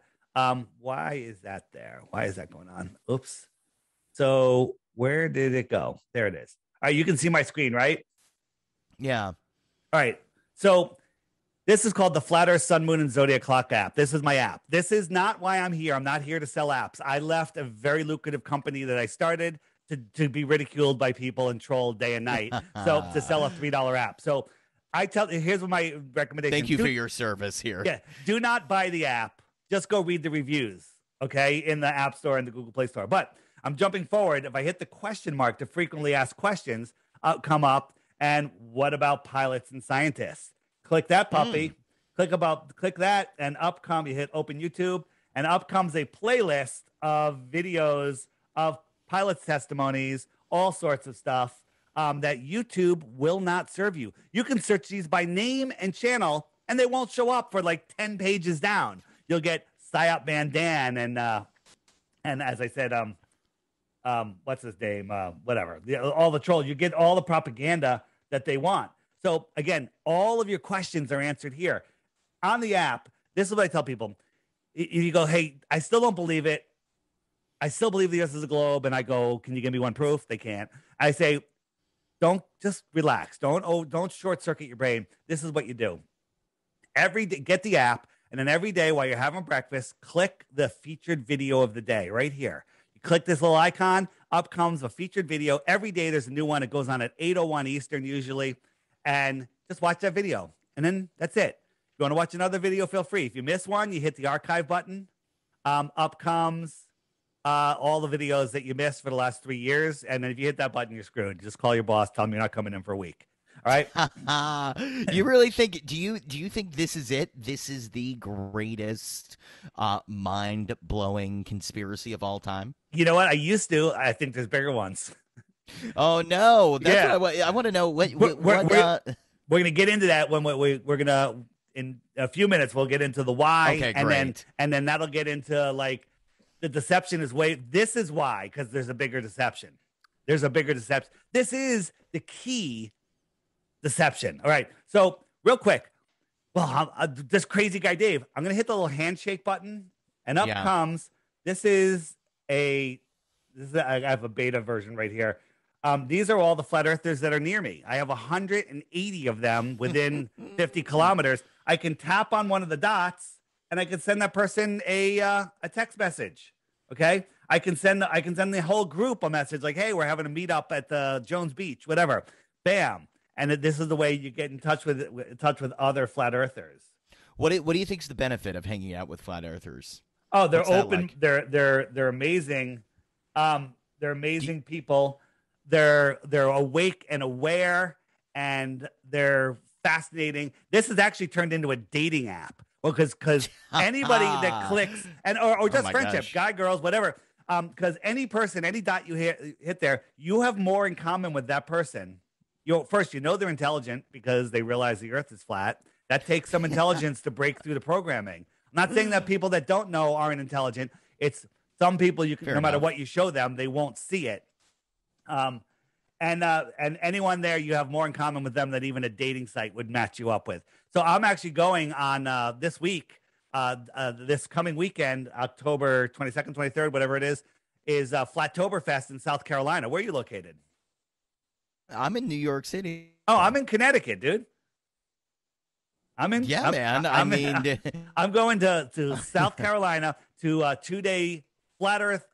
Why is that there? Why is that going on? Oops. So where did it go? There it is. All right, you can see my screen, right? Yeah. All right. So this is called the Flat Earth, Sun, Moon, and Zodiac Clock app. This is my app. This is not why I'm here. I'm not here to sell apps. I left a very lucrative company that I started to be ridiculed by people and trolled day and night. So to sell a $3 app. So here's what my recommendation. Thank you for your service here. Yeah. Do not buy the app. Just go read the reviews, okay, in the App Store and the Google Play Store. But I'm jumping forward. If I hit the question mark, the frequently asked questions come up. And what about pilots and scientists? Click that puppy. Click that, and you hit open YouTube, and up comes a playlist of videos of pilots' testimonies, all sorts of stuff. That YouTube will not serve you. You can search these by name and channel, and they won't show up for like 10 pages down. You'll get Psyop Van Dan and as I said, what's his name? Whatever. All the trolls. You get all the propaganda that they want. So again, all of your questions are answered here on the app. This is what I tell people. You go, hey, I still don't believe it. I still believe the Earth is a globe, and I go, can you give me one proof? They can't. I say, don't, just relax. Don't short circuit your brain. This is what you do. Every day, get the app, and then every day while you're having breakfast, click the featured video of the day right here. You click this little icon, up comes a featured video. Every day there's a new one. It goes on at 8:01 Eastern usually, and just watch that video, and then that's it. If you want to watch another video, feel free. If you miss one, you hit the archive button. Up comes all the videos that you missed for the last 3 years. And then if you hit that button, you're screwed. Just call your boss, tell him you're not coming in for a week. All right. You really think, do you think this is it? This is the greatest mind-blowing conspiracy of all time? You know what? I used to. I think there's bigger ones. Oh, no. That's what I want to know. We're going to get into that when we're going to, in a few minutes, we'll get into the why. Okay, and then that'll get into like, the deception is this is why, because there's a bigger deception. There's a bigger deception. This is the key deception. All right. So real quick. Well, this crazy guy, Dave, I'm going to hit the little handshake button, and up comes, I have a beta version right here. These are all the flat earthers that are near me. I have 180 of them within 50 kilometers. I can tap on one of the dots, and I can send that person a text message. Okay, I can send the whole group a message like, "Hey, we're having a meetup at the Jones Beach, whatever." Bam, and this is the way you get in touch with other flat earthers. What do you think is the benefit of hanging out with flat earthers? Oh, they're open. Like? They're amazing. They're amazing people. They're awake and aware, and they're fascinating. This has actually turned into a dating app. Well, because anybody that clicks or just friendship, guy, girls, whatever. Because any person, any dot you hit there, you have more in common with that person. First, they're intelligent because they realize the Earth is flat. That takes some intelligence to break through the programming. I'm not saying that people that don't know aren't intelligent. It's some people no matter what you show them, they won't see it. And anyone there, you have more in common with them than even a dating site would match you up with. So I'm actually going on this week, this coming weekend, October 22nd, 23rd, whatever it is Flattoberfest in South Carolina. Where are you located? I'm in New York City. Oh, I'm in Connecticut, dude. Man. I'm going to South Carolina to a 2-day Flat Earth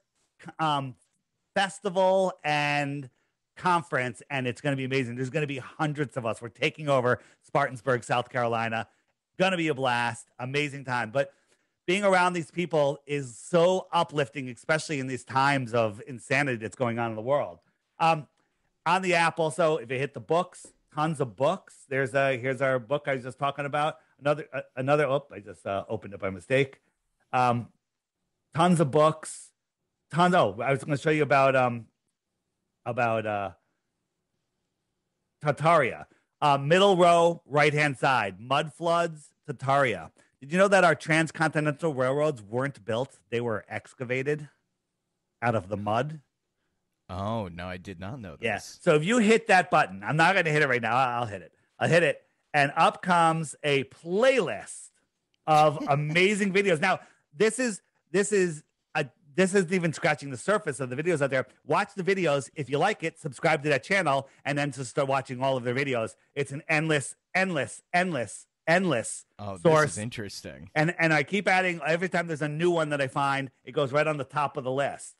festival and conference, and it's going to be amazing. There's going to be hundreds of us. We're taking over Spartansburg, South Carolina. Going to be a blast. Amazing time. But being around these people is so uplifting, especially in these times of insanity that's going on in the world. On the app also, if you hit the books, tons of books. Here's our book I was just talking about. Another I just opened it by mistake. Tons of books. I was going to show you about Tartaria. Middle row, right-hand side, mud floods, Tartaria. Did you know that our transcontinental railroads weren't built? They were excavated out of the mud. Oh, no, I did not know this. Yeah. So if you hit that button, I'm not going to hit it right now. I'll hit it. I'll hit it. And up comes a playlist of amazing videos. Now, this isn't even scratching the surface of the videos out there. Watch the videos. If you like it, subscribe to that channel, and then to start watching all of their videos. It's an endless source. This is interesting. And I keep adding. Every time there's a new one that I find, it goes right on the top of the list.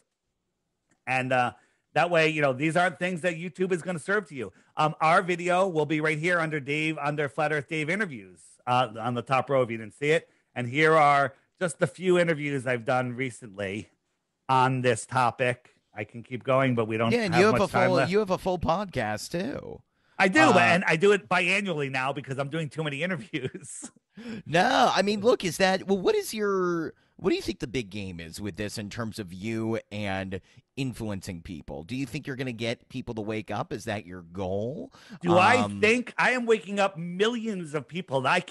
And that way, these aren't things that YouTube is going to serve to you. Our video will be right here under Flat Earth Dave interviews on the top row if you didn't see it. And here are just a few interviews I've done recently on this topic. I can keep going, but we don't have much time left. You have a full podcast too. I do, and I do it biannually now because I'm doing too many interviews. No, I mean, look, what do you think the big game is with this in terms of you and influencing people? Do you think you're going to get people to wake up? Is that your goal? I think I am waking up millions of people? I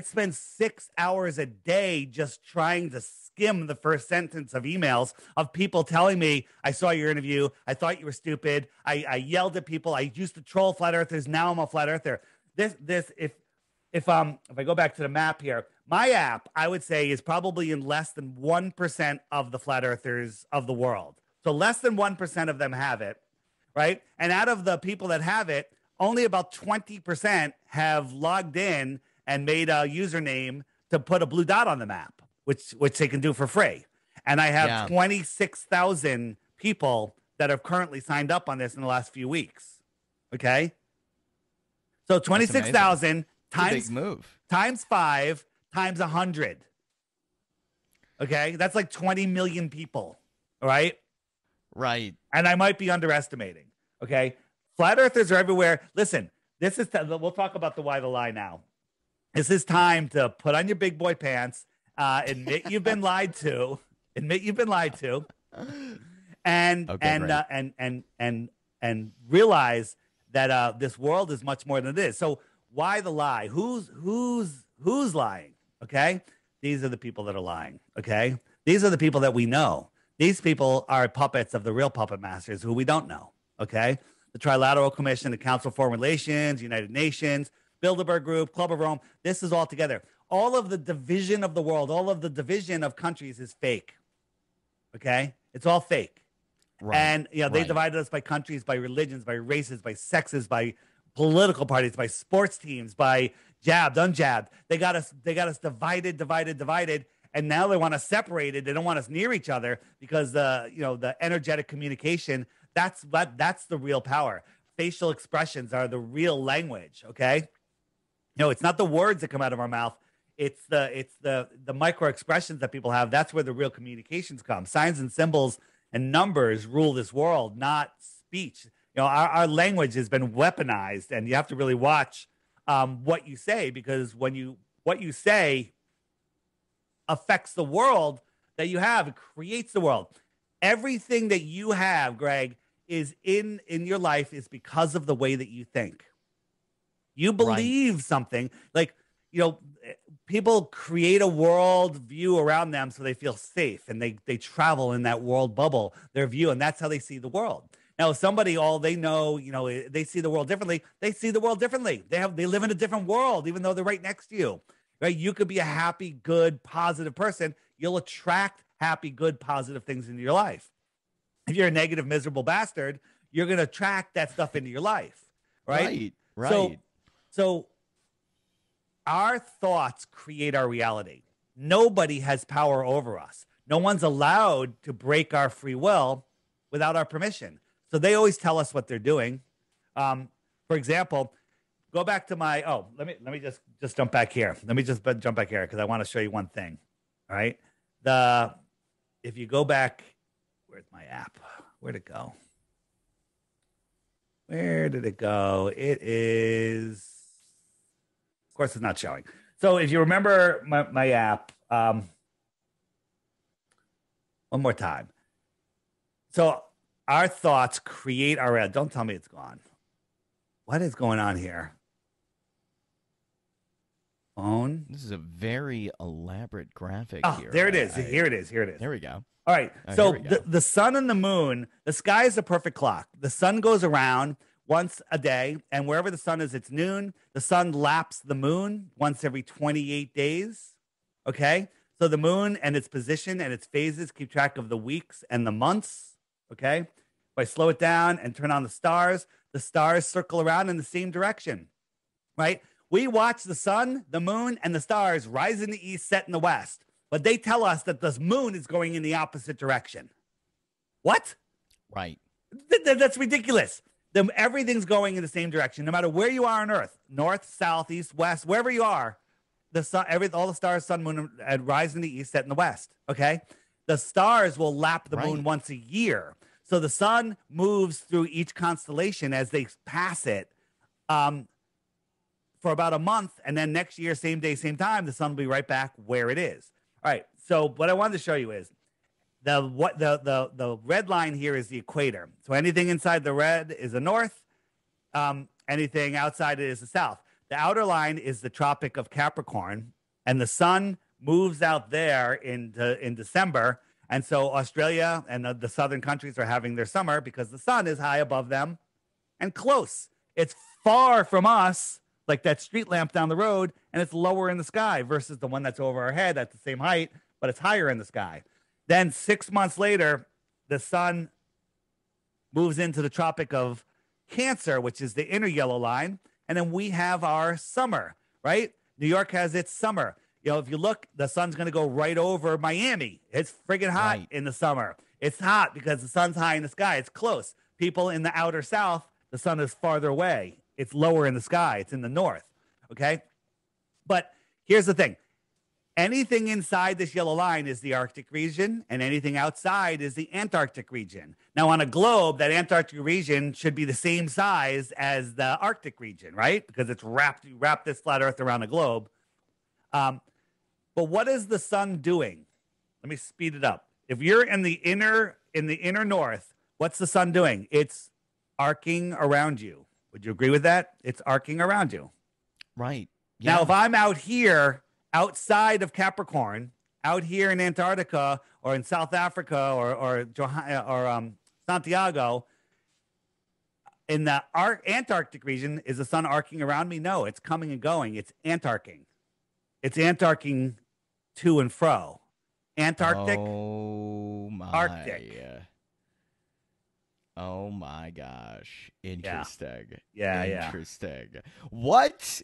spend 6 hours a day just trying to skim the first sentence of emails of people telling me, I saw your interview. I thought you were stupid. I yelled at people. I used to troll flat earthers. Now I'm a flat earther. If I go back to the map here, my app, I would say, is probably in less than 1% of the flat earthers of the world. So less than 1% of them have it, right? And out of the people that have it, only about 20% have logged in and made a username to put a blue dot on the map, which they can do for free. And I have 26,000 people that have currently signed up on this in the last few weeks. Okay? So 26,000 big move. times 5 times 100. Okay? That's like 20 million people. All right? Right. And I might be underestimating. Okay? Flat earthers are everywhere. Listen, we'll talk about the why the lie now. This is time to put on your big boy pants, admit you've been lied to, and realize that this world is much more than it is. So why the lie? Who's lying? Okay, these are the people that are lying. Okay, these are the people that we know. These people are puppets of the real puppet masters who we don't know. Okay, the Trilateral Commission, the Council of Foreign Relations, United Nations, Bilderberg Group, Club of Rome. This is all together. All of the division of the world, all of the division of countries is fake. Okay, it's all fake. Right. And they divided us by countries, by religions, by races, by sexes, by political parties, by sports teams, by jabbed, unjabbed. They got us divided, and now they want us separated. They don't want us near each other because the energetic communication, that's the real power. Facial expressions are the real language. Okay, it's not the words that come out of our mouth. It's the micro expressions that people have. That's where the real communications come. Signs and symbols and numbers rule this world, not speech. Our language has been weaponized, and you have to really watch what you say, because what you say affects the world that you have. It creates the world. Everything that you have, Greg, is in your life is because of the way that you think. You believe something, like, people create a world view around them so they feel safe, and they travel in that world bubble, their view, and that's how they see the world. Now, if somebody, all they know, they see the world differently, they see the world differently. They live in a different world, even though they're right next to you. Right? You could be a happy, good, positive person. You'll attract happy, good, positive things into your life. If you're a negative, miserable bastard, you're going to attract that stuff into your life. Right. So our thoughts create our reality. Nobody has power over us. No one's allowed to break our free will without our permission. So they always tell us what they're doing. For example, go back to my, let me just jump back here. Let me just jump back here because I want to show you one thing. All right. If you go back, where's my app? Where'd it go? Where did it go? It is, of course, it's not showing. So if you remember my app, one more time. So our thoughts create our reality. Don't tell me it's gone. What is going on here? Phone. This is a very elaborate graphic here. There it is. Here it is. There we go. All right. So the sun and the moon, the sky is a perfect clock. The sun goes around once a day, and wherever the sun is, it's noon. The sun laps the moon once every 28 days. Okay. So the moon and its position and its phases keep track of the weeks and the months. Okay. If I slow it down and turn on the stars circle around in the same direction. Right. We watch the sun, the moon, and the stars rise in the east, set in the west. But they tell us that the moon is going in the opposite direction. What? Right. That's ridiculous. Everything's going in the same direction, no matter where you are on Earth, north, south, east, west, wherever you are. The sun, all the stars, sun, moon, rise in the east, set in the west. Okay, the stars will lap the moon once a year, so the sun moves through each constellation as they pass it, for about a month, and then next year, same day, same time, the sun will be right back where it is. All right. So what I wanted to show you is the red line here is the equator. So anything inside the red is the north. Anything outside it is the south. The outer line is the Tropic of Capricorn, and the sun moves out there in December. And so Australia and the southern countries are having their summer because the sun is high above them and close. It's far from us, like that street lamp down the road, and it's lower in the sky versus the one that's over our head at the same height, but it's higher in the sky. Then 6 months later, the sun moves into the Tropic of Cancer, which is the inner yellow line, and then we have our summer, right? New York has its summer. You know, if you look, the sun's going to go right over Miami. It's friggin' hot in the summer. It's hot because the sun's high in the sky. It's close. People in the outer south, the sun is farther away. It's lower in the sky. It's in the north. Okay. But here's the thing. Anything inside this yellow line is the Arctic region, and anything outside is the Antarctic region. Now, on a globe, that Antarctic region should be the same size as the Arctic region, right? Because it's you wrap this flat Earth around a globe. But what is the sun doing? Let me speed it up. If you're in the inner north, what's the sun doing? It's arcing around you. Would you agree with that? It's arcing around you. Right. Yeah. Now, if I'm out here outside of Capricorn, out here in Antarctica or in South Africa or Santiago, in the Antarctic region, is the sun arcing around me? No, it's coming and going. It's antarcing. It's antarcing to and fro. Antarctic, Arctic. Oh my gosh. Interesting. Yeah. Interesting. What?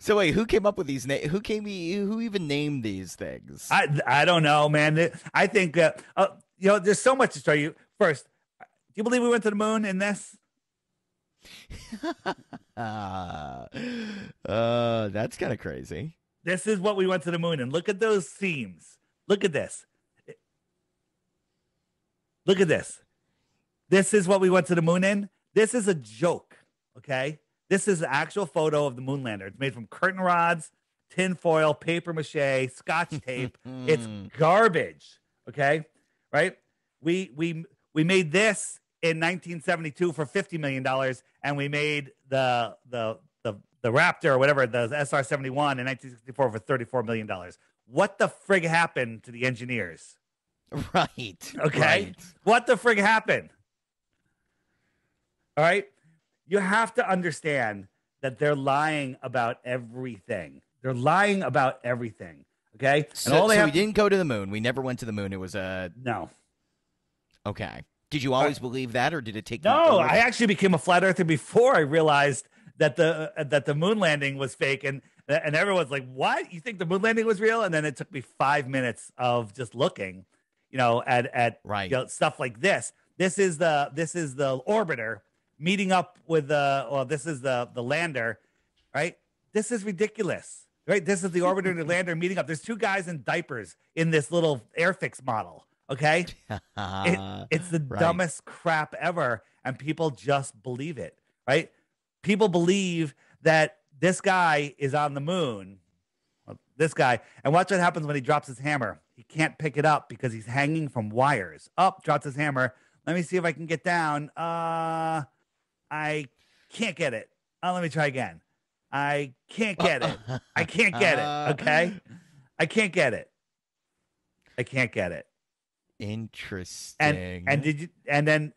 So wait, who came up with these names? Who even named these things? I don't know, man. I think there's so much to show you. First, do you believe we went to the moon in this? That's kind of crazy. This is what we went to the moon in. Look at those seams. Look at this. Look at this. This is what we went to the moon in. This is a joke, okay? This is an actual photo of the moon lander. It's made from curtain rods, tin foil, paper mache, scotch tape. It's garbage, okay? Right? We made this in 1972 for $50 million, and we made the Raptor or whatever, the SR-71 in 1964 for $34 million. What the frig happened to the engineers? Right. Okay. Right. What the frig happened? All right. You have to understand that they're lying about everything. They're lying about everything. Okay. So we didn't go to the moon. We never went to the moon. It was no. Okay. Did you always believe that, or did it take? No, I actually became a flat earther before I realized that the moon landing was fake. And And everyone's like, what? You think the moon landing was real? And then it took me 5 minutes of just looking, at Right. stuff like this. This is the orbiter meeting up with this is the lander, right? This is ridiculous, right? This is the orbiter and the lander meeting up. There's two guys in diapers in this little Airfix model. Okay. It's the Right. dumbest crap ever. And people just believe it, right? People believe that this guy is on the moon. This guy. And watch what happens when he drops his hammer. He can't pick it up because he's hanging from wires. Up, drops his hammer. Let me see if I can get down. I can't get it. Let me try again. I can't get it. I can't get it. Okay. I can't get it. I can't get it. Interesting. And then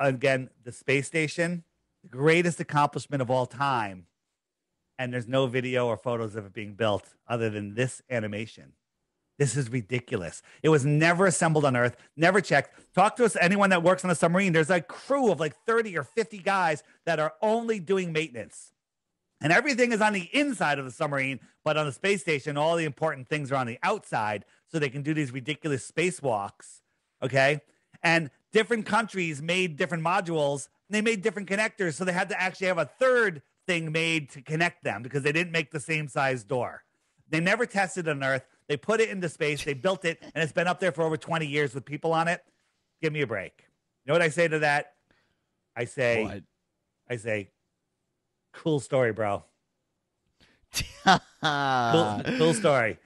again, the space station, the greatest accomplishment of all time. And there's no video or photos of it being built other than this animation. This is ridiculous. It was never assembled on Earth, never checked. Talk to us, anyone that works on a submarine. There's a crew of like 30 or 50 guys that are only doing maintenance. And everything is on the inside of the submarine, but on the space station, all the important things are on the outside so they can do these ridiculous spacewalks, okay? And different countries made different modules, and they made different connectors, so they had to actually have a third thing made to connect them because they didn't make the same size door. They never tested on Earth. They put it into space. They built it, and it's been up there for over 20 years with people on it. Give me a break. You know what I say to that? I say, cool story, bro. Cool story.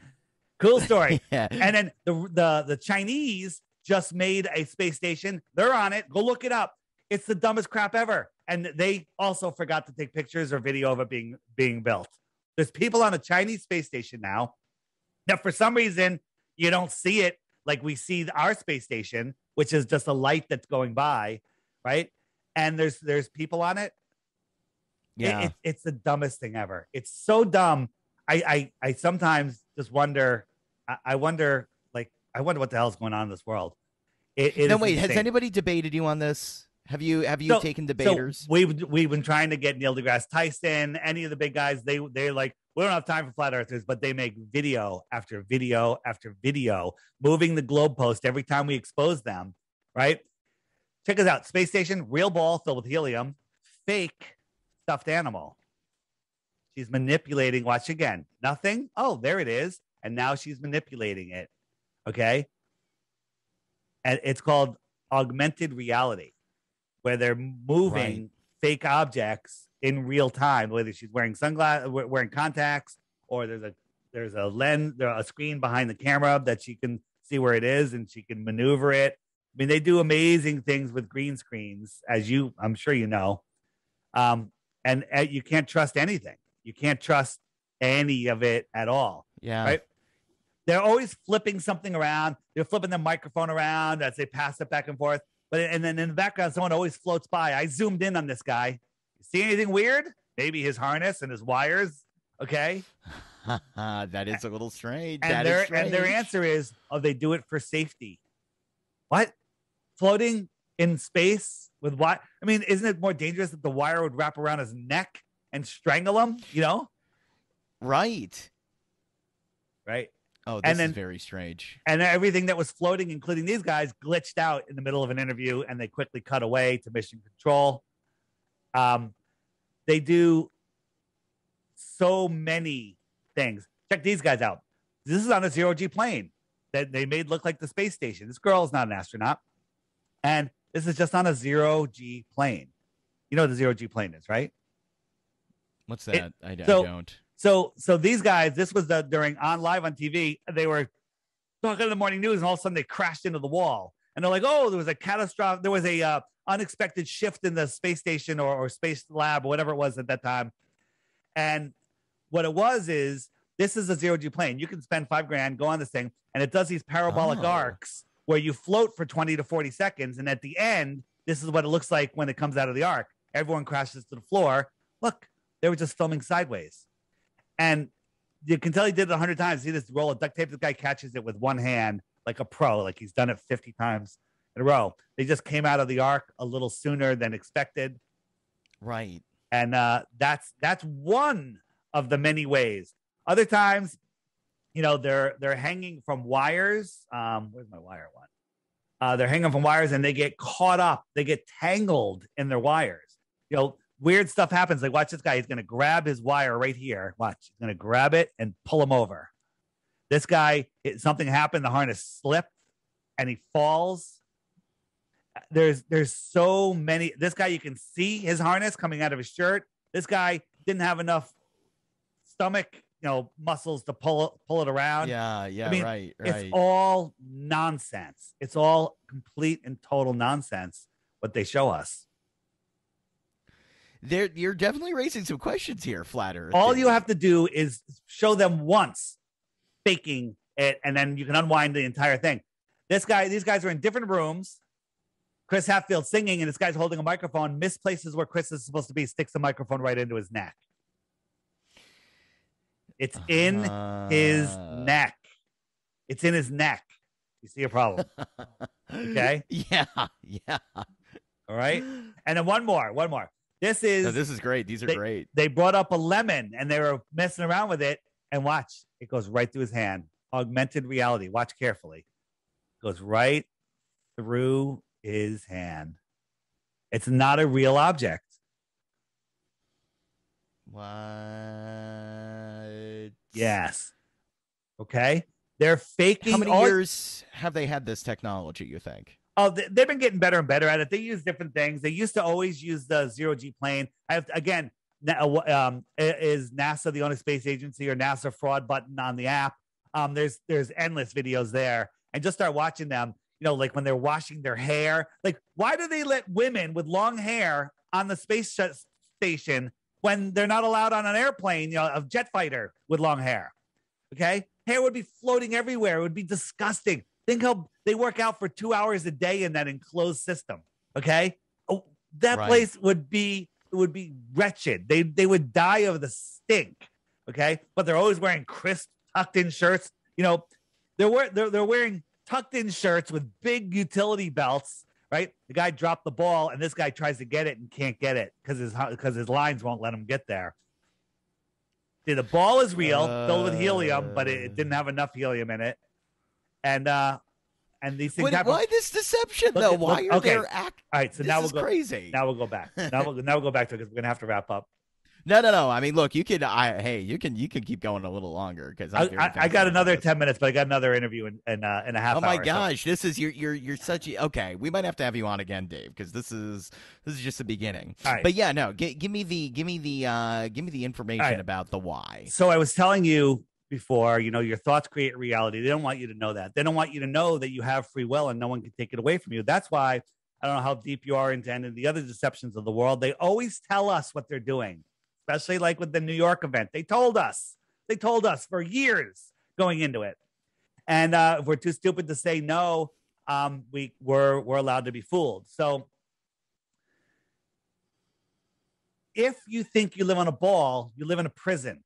Cool story. Yeah. And then the Chinese just made a space station. They're on it. Go look it up. It's the dumbest crap ever. And they also forgot to take pictures or video of it being built. There's people on a Chinese space station now. Now, for some reason, you don't see it like we see our space station, which is just a light that's going by, right? And there's people on it. Yeah. It's the dumbest thing ever. It's so dumb. I sometimes just wonder. I wonder what the hell is going on in this world. No, wait. Has anybody debated you on this? Have you taken debaters? So we've been trying to get Neil deGrasse Tyson, any of the big guys. They're like, we don't have time for flat earthers, but they make video after video after video, moving the globe post every time we expose them. Right? Check us out. Space station, real ball filled with helium, fake stuffed animal. She's manipulating. Watch again. Nothing. Oh, there it is. And now she's manipulating it. Okay. And it's called augmented reality, where they're moving fake objects in real time, whether she's wearing sunglasses, wearing contacts, or there's a lens, a screen behind the camera that she can see where it is and she can maneuver it. I mean, they do amazing things with green screens, I'm sure you know. And you can't trust anything. You can't trust any of it at all. Yeah. Right. They're always flipping something around. They're flipping the microphone around as they pass it back and forth. And then in the background, someone always floats by. I zoomed in on this guy. You see anything weird? Maybe his harness and his wires. Okay. That is a little strange. And their answer is, they do it for safety. What? Floating in space with what? I mean, isn't it more dangerous that the wire would wrap around his neck and strangle him? Right. Right. Oh, this is very strange. And everything that was floating, including these guys, glitched out in the middle of an interview, and they quickly cut away to mission control. They do so many things. Check these guys out. This is on a zero-G plane that they made look like the space station. This girl is not an astronaut. And this is just on a zero-G plane. You know what the zero-G plane is, right? What's that? I don't. So these guys, this was during live on TV. They were talking to the morning news, and all of a sudden they crashed into the wall. And they're like, "Oh, there was a catastrophe. There was a unexpected shift in the space station or space lab, or whatever it was at that time." And what it was is, this is a zero-G plane. You can spend $5,000, go on this thing, and it does these parabolic arcs where you float for 20 to 40 seconds. And at the end, this is what it looks like when it comes out of the arc. Everyone crashes to the floor. Look, they were just filming sideways. And you can tell he did it 100 times. See this roll of duct tape? This guy catches it with one hand like a pro, like he's done it 50 times in a row. They just came out of the arc a little sooner than expected. Right. And that's one of the many ways Other times, they're hanging from wires. Where's my wire one? They're hanging from wires and they get caught up. They get tangled in their wires. Weird stuff happens. Like, watch this guy. He's going to grab his wire right here. Watch. He's going to grab it and pull him over. This guy, something happened. The harness slipped and he falls. There's so many. This guy, you can see his harness coming out of his shirt. This guy didn't have enough stomach muscles to pull it around. Yeah, I mean, right. It's all nonsense. It's all complete and total nonsense what they show us. You're definitely raising some questions here, Flat Earth. All you have to do is show them once faking it, and then you can unwind the entire thing. These guys are in different rooms. Chris Hadfield singing, and this guy's holding a microphone, misplaces where Chris is supposed to be, sticks the microphone right into his neck. It's in his neck. It's in his neck. You see a problem? Okay? Yeah. All right? And then one more. This is great. These are great. They brought up a lemon, and they were messing around with it, and watch. It goes right through his hand. Augmented reality. Watch carefully. It goes right through his hand. It's not a real object. What? Yes. Okay. They're faking. How many years have they had this technology, you think? Oh, they've been getting better and better at it. They use different things. They used to always use the zero-G plane. Is NASA the only space agency or NASA fraud button on the app? There's endless videos there, and just start watching them. Like when they're washing their hair. Like, why do they let women with long hair on the space station when they're not allowed on an airplane, a jet fighter with long hair? Okay, hair would be floating everywhere. It would be disgusting. Think how they work out for 2 hours a day in that enclosed system. Okay, that place would be wretched. They would die of the stink. Okay, but they're always wearing crisp tucked in shirts. They're wearing tucked in shirts with big utility belts. Right, the guy dropped the ball, and this guy tries to get it and can't get it because his lines won't let him get there. See, the ball is real, filled with helium, but it didn't have enough helium in it. And these things happen. Why this deception, though? Why are there acting? All right, so now we'll go crazy. Now we'll go back. Now we'll go back to it because we're gonna have to wrap up. No. I mean, look, you can keep going a little longer because I got another 10 minutes, but I got another interview in a half hour. Oh my gosh, this is you're such a okay. We might have to have you on again, Dave, because this is just the beginning. All right. But yeah, no, give me the information about the why. So I was telling you before, your thoughts create reality. They don't want you to know that. They don't want you to know that you have free will and no one can take it away from you. That's why I don't know how deep you are into any of the other deceptions of the world. They always tell us what they're doing. Especially like with the New York event. They told us for years going into it. And if we're too stupid to say no, we're allowed to be fooled. So if you think you live on a ball, you live in a prison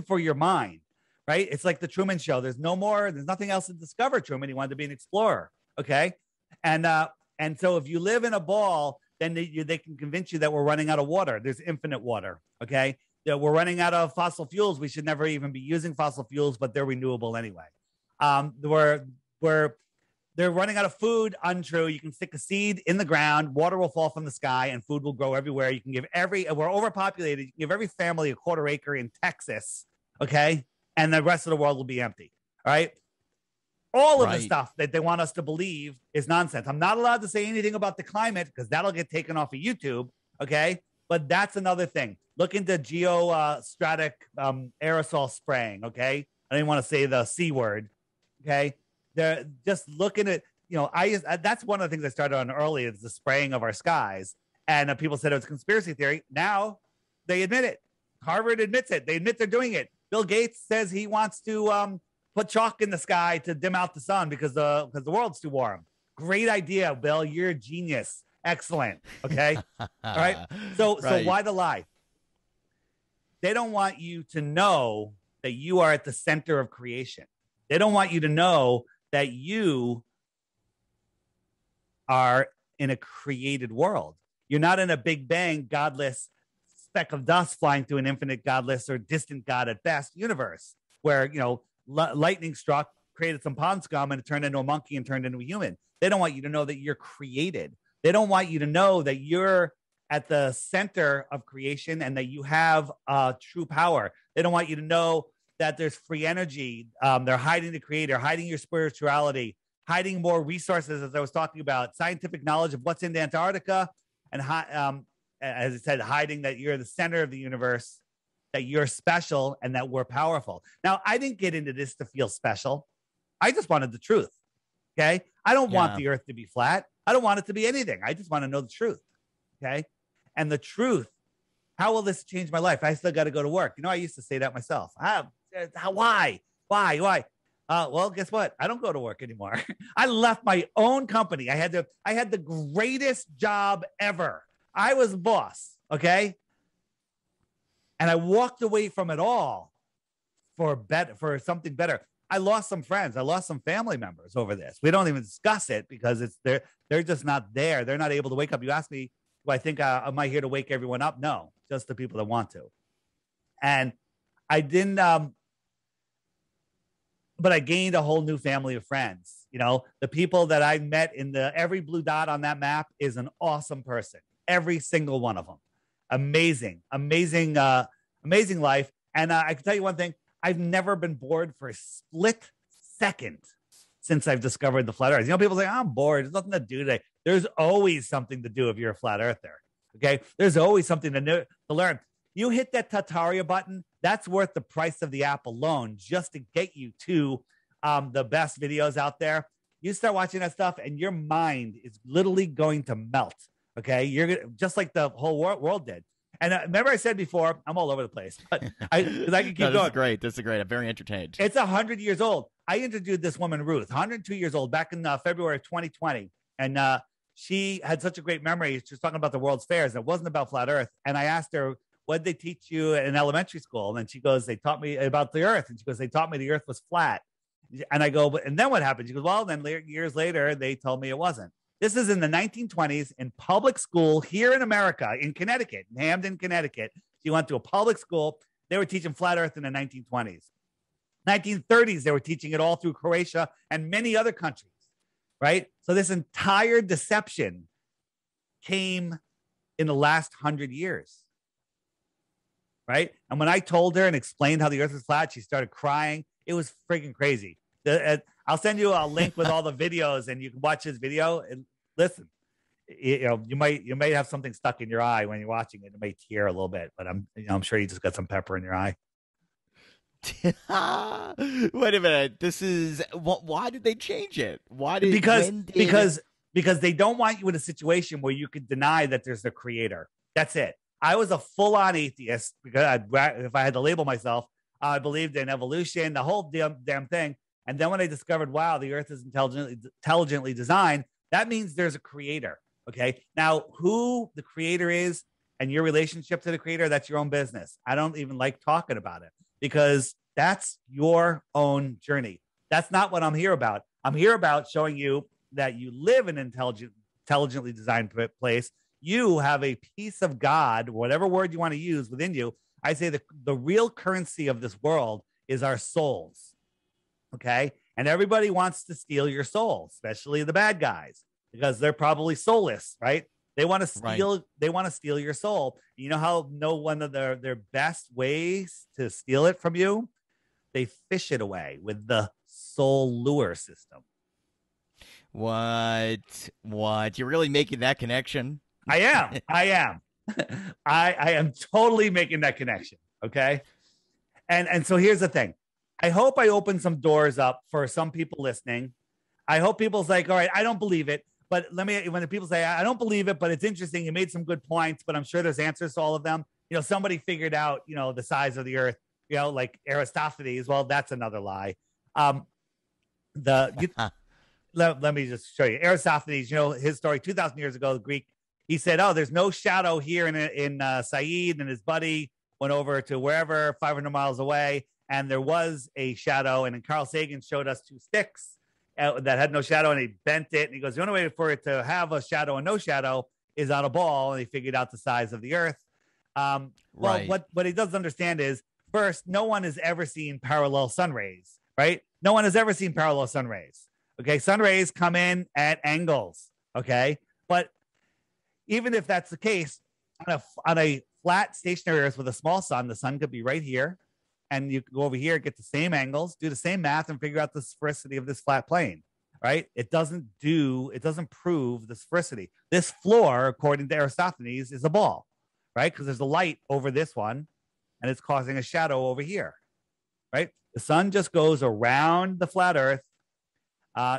for your mind, right? It's like the Truman Show. There's nothing else to discover, Truman. He wanted to be an explorer. Okay. And so if you live in a ball, then they can convince you that we're running out of water. There's infinite water, okay? That we're running out of fossil fuels. We should never even be using fossil fuels, but they're renewable anyway. They're running out of food. Untrue. You can stick a seed in the ground, water will fall from the sky, and food will grow everywhere. You can give we're overpopulated. You can give every family a quarter acre in Texas, okay? And the rest of the world will be empty, all right? All of the stuff that they want us to believe is nonsense. I'm not allowed to say anything about the climate because that'll get taken off of YouTube. Okay. But that's another thing. Look into geostratic aerosol spraying. Okay. I didn't want to say the C word. Okay. They're just looking at, that's one of the things I started on early is the spraying of our skies. And people said it was conspiracy theory. Now they admit it. Harvard admits it. They admit they're doing it. Bill Gates says he wants to, put chalk in the sky to dim out the sun because the world's too warm. Great idea, Bill. You're a genius. Excellent. Okay. All right. So why the lie? They don't want you to know that you are at the center of creation. They don't want you to know that you are in a created world. You're not in a Big Bang, godless speck of dust flying through an infinite, godless, or distant god at best universe where, lightning struck, created some pond scum, and it turned into a monkey and turned into a human. They don't want you to know that you're created. They don't want you to know that you're at the center of creation and that you have true power. They don't want you to know that there's free energy. They're hiding the creator, hiding your spirituality, hiding more resources, as I was talking about, scientific knowledge of what's in Antarctica, and as I said, hiding that you're the center of the universe, that you're special, and that we're powerful. Now, I didn't get into this to feel special. I just wanted the truth. Okay. I don't want the earth to be flat. I don't want it to be anything. I just want to know the truth. Okay. And the truth, how will this change my life? I still got to go to work. I used to say that myself. Why? Well, guess what? I don't go to work anymore. I left my own company. I had the greatest job ever. I was boss. Okay. And I walked away from it all for something better. I lost some friends. I lost some family members over this. We don't even discuss it because they're just not there. They're not able to wake up. You ask me, do I think am I here to wake everyone up? No, just the people that want to. And I didn't, but I gained a whole new family of friends. The people that I met every blue dot on that map is an awesome person. Every single one of them. Amazing life. And I can tell you one thing. I've never been bored for a split second since I've discovered the flat earth. People say, I'm bored. There's nothing to do today. There's always something to do if you're a flat earther. Okay. There's always something to learn. You hit that Tataria button. That's worth the price of the app alone just to get you to the best videos out there. You start watching that stuff and your mind is literally going to melt. Okay. You're just like the whole world did. And remember I said before, I'm all over the place, but I can keep going. This is great. I'm very entertained. It's 100 years old. I interviewed this woman, Ruth, 102 years old, back in February of 2020. And she had such a great memory. She was talking about the World's Fairs. It wasn't about flat earth. And I asked her, what did they teach you in elementary school? And she goes, they taught me about the earth. And she goes, they taught me the earth was flat. And I go, and then what happened? She goes, well, then years later, they told me it wasn't. This is in the 1920s in public school here in America, in Connecticut, in Hamden, Connecticut. She went to a public school. They were teaching flat earth in the 1920s. 1930s, they were teaching it all through Croatia and many other countries, right? So this entire deception came in the last 100 years, right? And when I told her and explained how the earth is flat, she started crying. It was freaking crazy. I'll send you a link with all the videos and you can watch this video and listen. You might have something stuck in your eye when you're watching it. It may tear a little bit, but I'm sure you just got some pepper in your eye. Wait a minute. This is why did they change it? Because they don't want you in a situation where you could deny that there's a creator. That's it. I was a full-on atheist because if I had to label myself, I believed in evolution, the whole damn thing. And then when I discovered, wow, the earth is intelligently designed, that means there's a creator. Okay. Now, who the creator is and your relationship to the creator, that's your own business. I don't even like talking about it because that's your own journey. That's not what I'm here about. I'm here about showing you that you live in an intelligently designed place. You have a piece of God, whatever word you want to use within you. I say the real currency of this world is our souls. Okay. And everybody wants to steal your soul, especially the bad guys, because they're probably soulless, right? They want to steal, right. They want to steal your soul. You know how one of their best ways to steal it from you? They fish it away with the soul lure system. What? You're really making that connection? I am. I am totally making that connection. Okay. And so here's the thing. I hope I open some doors up for some people listening. I hope people's like, all right, I don't believe it. But when the people say, I don't believe it, but it's interesting. You made some good points, but I'm sure there's answers to all of them. Somebody figured out, the size of the earth, like Aristophanes. Well, that's another lie. Let me just show you. Aristophanes, his story 2,000 years ago, the Greek, he said, oh, there's no shadow here in Said, and his buddy went over to wherever 500 miles away. And there was a shadow. And then Carl Sagan showed us two sticks that had no shadow, and he bent it. And he goes, the only way for it to have a shadow and no shadow is on a ball. And he figured out the size of the earth. Well, Right. what he doesn't understand is, first, no one has ever seen parallel sun rays, right? No one has ever seen parallel sun rays. Okay, sun rays come in at angles. Okay, but even if that's the case, on a flat stationary Earth with a small sun, the sun could be right here, and you could go over here, get the same angles, do the same math, and figure out the sphericity of this flat plane. Right? It doesn't prove the sphericity. This floor, according to Aristophanes, is a ball, right? Because there's a light over this one, and it's causing a shadow over here, right? The sun just goes around the flat Earth,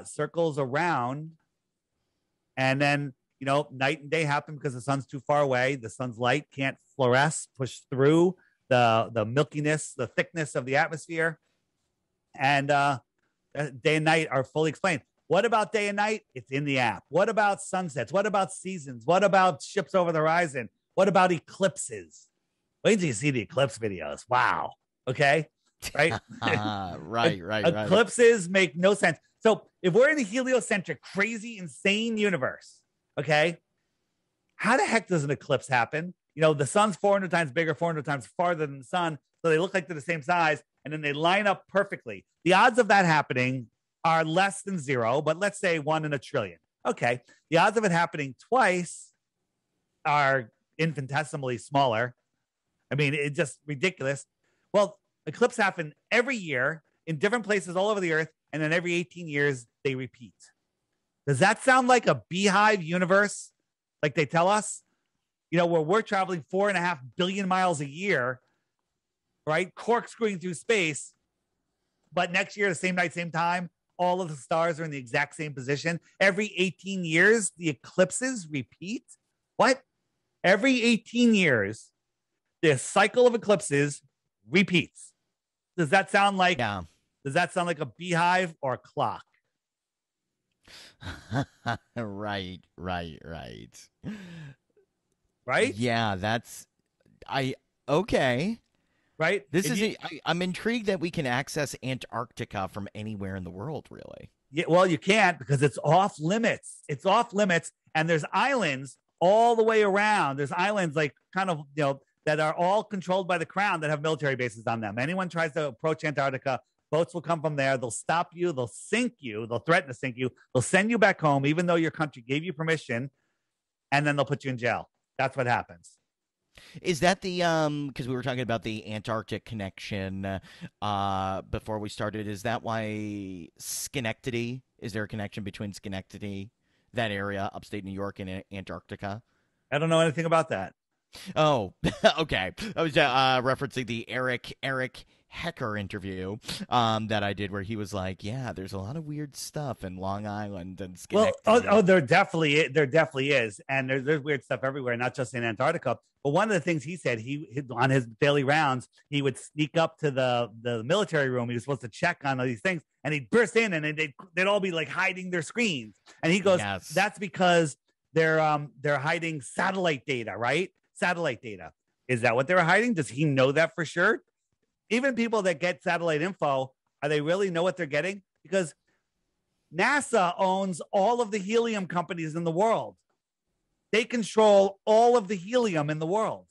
circles around, and then night and day happen because the sun's too far away. The sun's light can't fluoresce, push through the milkiness, the thickness of the atmosphere, and day and night are fully explained. What about day and night? It's in the app. What about sunsets? What about seasons? What about ships over the horizon? What about eclipses? Wait till you see the eclipse videos. Wow. Okay. Right. Right. Eclipses make no sense. So if we're in a heliocentric, crazy, insane universe, okay, how the heck does an eclipse happen? The sun's 400 times bigger, 400 times farther than the sun. So they look like they're the same size, and then they line up perfectly. The odds of that happening are less than 0, but let's say 1 in a trillion. Okay. The odds of it happening twice are infinitesimally smaller. I mean, it's just ridiculous. Well, eclipses happen every year in different places all over the Earth, and then every 18 years they repeat. Does that sound like a beehive universe, like they tell us? Where we're traveling 4.5 billion miles a year, right? Corkscrewing through space, but next year, the same night, same time, all of the stars are in the exact same position. Every 18 years, the eclipses repeat. What? Every 18 years, the cycle of eclipses repeats. Does that sound like a beehive or a clock? Right. Right? Yeah, okay. Right? I'm intrigued that we can access Antarctica from anywhere in the world, really. Yeah, well, you can't because it's off limits. It's off limits, and there's islands all the way around. There's islands like kind of, that are all controlled by the crown that have military bases on them. Anyone tries to approach Antarctica, boats will come from there. They'll stop you. They'll sink you. They'll threaten to sink you. They'll send you back home, even though your country gave you permission, and then they'll put you in jail. That's what happens. Is that the because we were talking about the Antarctic connection before we started, is that why Schenectady, is there a connection between Schenectady, that area, upstate New York, and Antarctica? I don't know anything about that. Oh, okay. I was referencing the Eric Hecker interview that I did, where he was like, "Yeah, there's a lot of weird stuff in Long Island and Schenectady." Well, there definitely is, and there's weird stuff everywhere, not just in Antarctica. But one of the things he said, he on his daily rounds, he would sneak up to the military room. He was supposed to check on all these things, and he'd burst in, and they'd all be like hiding their screens. And he goes, Yes. "That's because they're hiding satellite data, right? Satellite data. Is that what they were hiding? Does he know that for sure? Even people that get satellite info, are they really know what they're getting? Because NASA owns all of the helium companies in the world. They control all of the helium in the world.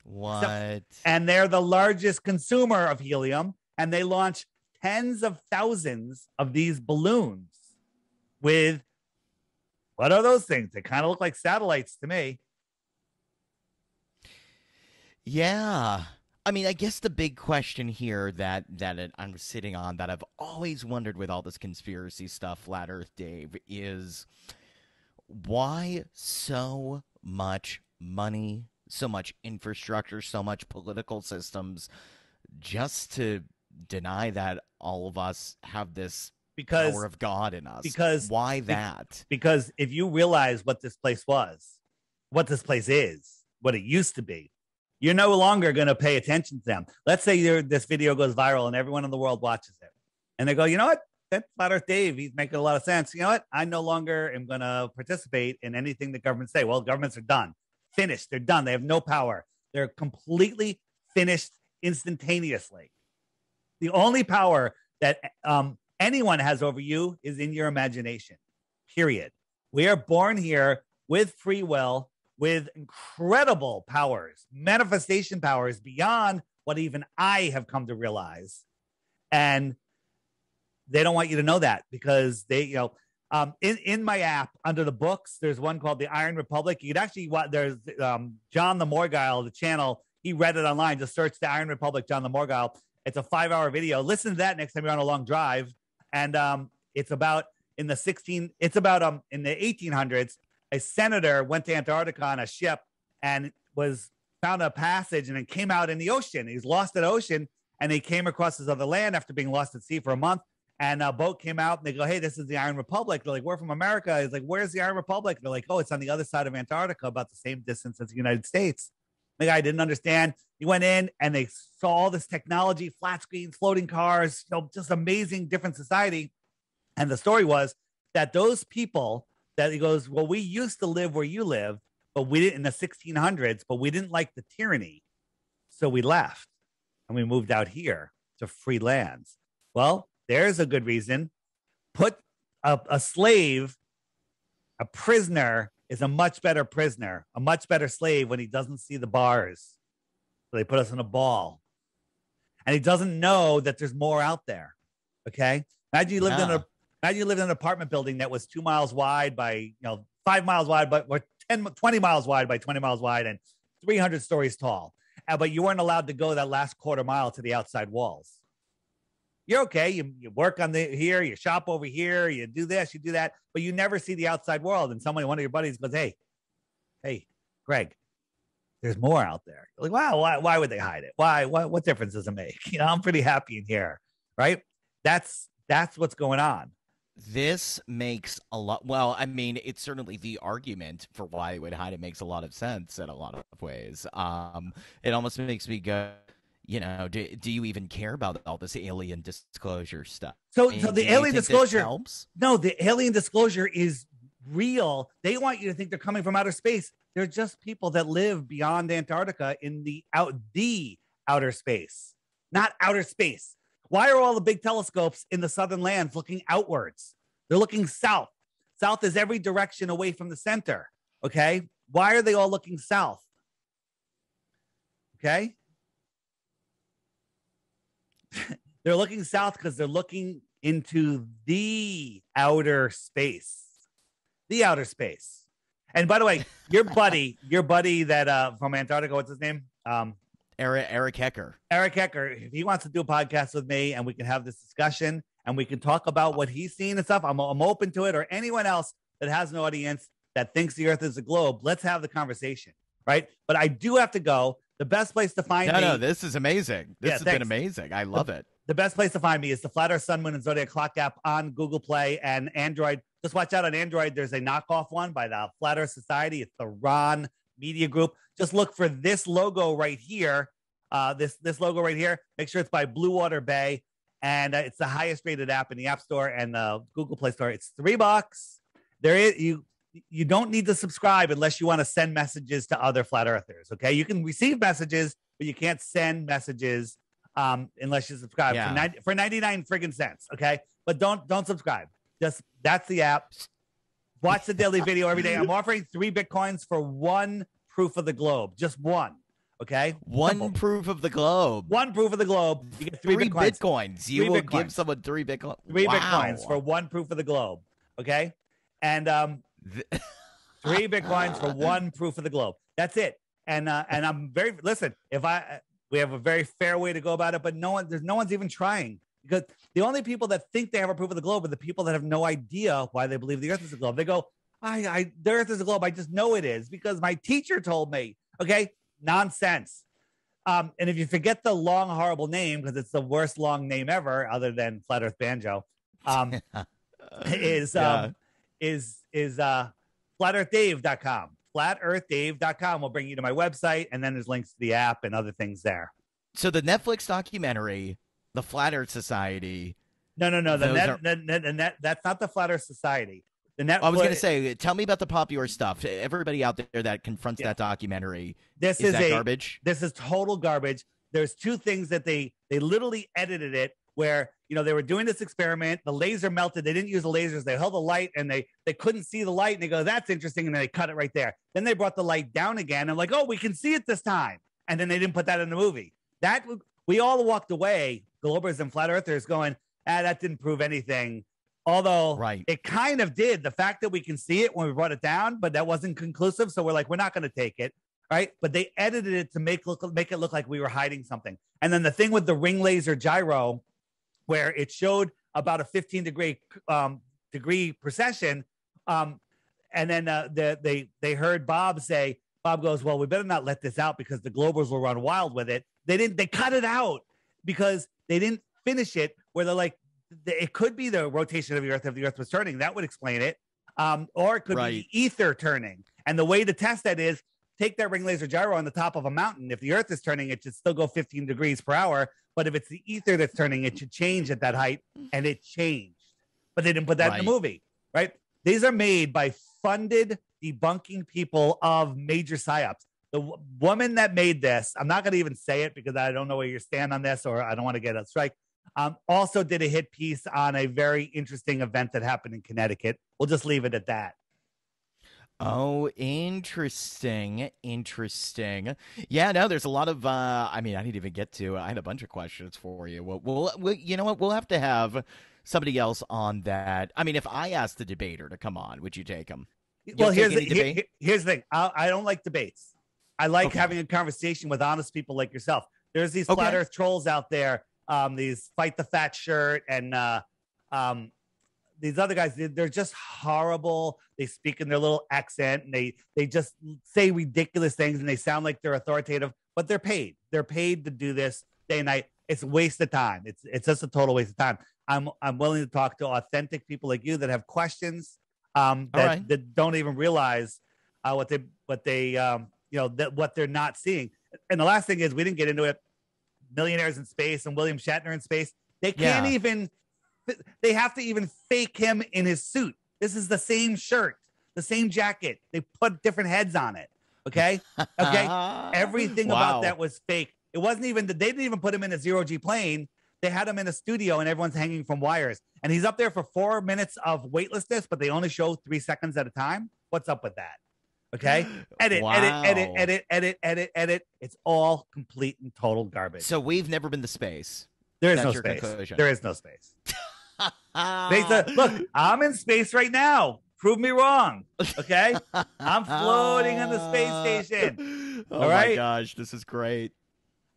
What? And they're the largest consumer of helium. And they launch tens of thousands of these balloons with, what are those things? They kind of look like satellites to me. Yeah. I mean, I guess the big question here that I'm sitting on, that I've always wondered with all this conspiracy stuff, Flat Earth Dave, is why so much money, so much infrastructure, so much political systems just to deny that all of us have this power of God in us? Because why that? Because if you realize what this place was, what this place is, what it used to be, you're no longer going to pay attention to them. Let's say this video goes viral and everyone in the world watches it. And they go, you know what? That Flat Earth Dave, he's making a lot of sense. You know what? I no longer am going to participate in anything the governments say. Well, governments are done. Finished. They're done. They have no power. They're completely finished instantaneously. The only power that anyone has over you is in your imagination, period. We are born here with free will, with incredible powers, manifestation powers beyond what even I have come to realize. And they don't want you to know that because they, in my app under the books, there's one called the Iron Republic. You could actually, there's John the Morgile, the channel. He read it online. Just search the Iron Republic, John the Morgile. It's a 5-hour video. Listen to that next time you're on a long drive. And it's about in the 1800s, a senator went to Antarctica on a ship and found a passage and it came out in the ocean. He's lost at ocean and he came across this other land after being lost at sea for a month. And a boat came out and they go, hey, this is the Iron Republic. They're like, we're from America. He's like, where's the Iron Republic? They're like, oh, it's on the other side of Antarctica, about the same distance as the United States. The guy didn't understand. He went in and they saw all this technology, flat screens, floating cars, just amazing, different society. And the story was that those people that he goes, well, we used to live where you live, but we didn't in the 1600s, but we didn't like the tyranny. So we left and we moved out here to free lands. Well, there's a good reason. Put a slave, a prisoner is a much better prisoner, a much better slave when he doesn't see the bars. So they put us in a ball. And he doesn't know that there's more out there. Okay? Imagine you lived in an apartment building that was 2 miles wide by, 5 miles wide, but 20 miles wide by 20 miles wide and 300 stories tall. But you weren't allowed to go that last quarter mile to the outside walls. You're okay. You work on here, you shop over here, you do this, you do that, but you never see the outside world. And one of your buddies goes, hey, Greg, there's more out there. You're like, wow, why would they hide it? Why? What difference does it make? I'm pretty happy in here, right? That's what's going on. This makes a lot. Well, I mean, it's certainly the argument for why they would hide it makes a lot of sense in a lot of ways. It almost makes me go, do you even care about all this alien disclosure stuff? So the alien disclosure helps? No, the alien disclosure is real. They want you to think they're coming from outer space. They're just people that live beyond Antarctica in the outer space, not outer space. Why are all the big telescopes in the southern lands looking outwards? They're looking south. South is every direction away from the center. Okay. Why are they all looking south? Okay. They're looking south because they're looking into the outer space. The outer space. And by the way, your buddy that from Antarctica, what's his name? Eric Hecker. Eric Hecker, if he wants to do a podcast with me and we can have this discussion and we can talk about what he's seen and stuff, I'm open to it. Or anyone else that has an audience that thinks the earth is a globe, let's have the conversation, right? But I do have to go. The best place to find me. No, this is amazing. This has been amazing. I love it. The best place to find me is the Flat Earth, Sun, Moon, and Zodiac Clock app on Google Play and Android. Just watch out on Android. There's a knockoff one by the Flat Earth Society. It's the Ron Media Group. Just look for this logo right here. This logo right here. Make sure it's by Blue Water Bay. And it's the highest rated app in the App Store and the Google Play Store. It's $3. You don't need to subscribe unless you want to send messages to other flat earthers. Okay, you can receive messages, but you can't send messages unless you subscribe for 99 friggin' cents. Okay, but don't subscribe. Just that's the app. Watch the daily video every day. I'm offering 3 Bitcoins for 1 proof of the globe. Just 1. Okay, one proof of the globe. 1 proof of the globe. You get 3 Bitcoins. You will give someone 3 Bitcoins. 3 Bitcoins for 1 proof of the globe. Okay, and 3 Bitcoins for 1 proof of the globe. That's it. And I'm listen. We have a very fair way to go about it, but no one's even trying, because the only people that think they have a proof of the globe are the people that have no idea why they believe the earth is a globe. They go, the earth is a globe. I just know it is because my teacher told me. Okay, nonsense. And if you forget the long, horrible name, because it's the worst long name ever, other than Flat Earth Banjo, is flatearthdave.com. Flatearthdave.com will bring you to my website, and then there's links to the app and other things there. So the Netflix documentary, the Flat Earth Society. No. That's not the Flat Earth Society. I was going to say, tell me about the popular stuff. Everybody out there that confronts that documentary. Is that garbage? This is total garbage. There's 2 things that they literally edited it where they were doing this experiment. The laser melted. They didn't use the lasers. They held the light and they couldn't see the light. And they go, that's interesting. And then they cut it right there. Then they brought the light down again. And like, oh, we can see it this time. And then they didn't put that in the movie. We all walked away, Globers and flat earthers, going, that didn't prove anything. Although it kind of did. The fact that we can see it when we brought it down, but that wasn't conclusive. So we're like, we're not going to take it. Right. But they edited it to make it look like we were hiding something. And then the thing with the ring laser gyro, where it showed about a 15 degree precession. And then they heard Bob goes, well, we better not let this out because the Globers will run wild with it. They cut it out because they didn't finish it, where they're like, it could be the rotation of the Earth if the Earth was turning. That would explain it. Or it could be the ether turning. And the way to test that is take that ring laser gyro on the top of a mountain. If the Earth is turning, it should still go 15 degrees per hour. But if it's the ether that's turning, it should change at that height. And it changed. But they didn't put that in the movie, right? These are made by funded debunking people of major psyops. The woman that made this, I'm not going to even say it because I don't know where you stand on this, or I don't want to get a strike. Also did a hit piece on a very interesting event that happened in Connecticut. We'll just leave it at that. Oh, interesting. Yeah, no, there's a lot of, I didn't even get to, I had a bunch of questions for you. We'll you know what? We'll have to have somebody else on that. I mean, if I asked the debater to come on, would you take him? Well, here's the thing. I don't like debates. I like having a conversation with honest people like yourself. There's these flat earth trolls out there, these Fight the Fat Shirt and these other guys, they're just horrible. They speak in their little accent and they just say ridiculous things and they sound like they're authoritative, but they're paid. They're paid to do this day and night. It's a waste of time. It's just a total waste of time. I'm willing to talk to authentic people like you that have questions that don't even realize what they're not seeing. And the last thing is, we didn't get into it. Millionaires in space and William Shatner in space. They can't even. They have to even fake him in his suit. This is the same shirt, the same jacket. They put different heads on it. Okay. Everything about that was fake. It wasn't even. They didn't even put him in a zero-G plane. They had him in a studio and everyone's hanging from wires. And he's up there for 4 minutes of weightlessness, but they only show 3 seconds at a time. What's up with that? Okay. Edit. It's all complete and total garbage. So we've never been to space. There is no space. There is no space. Look, I'm in space right now. Prove me wrong. Okay. I'm floating on the space station. Oh my gosh. This is great.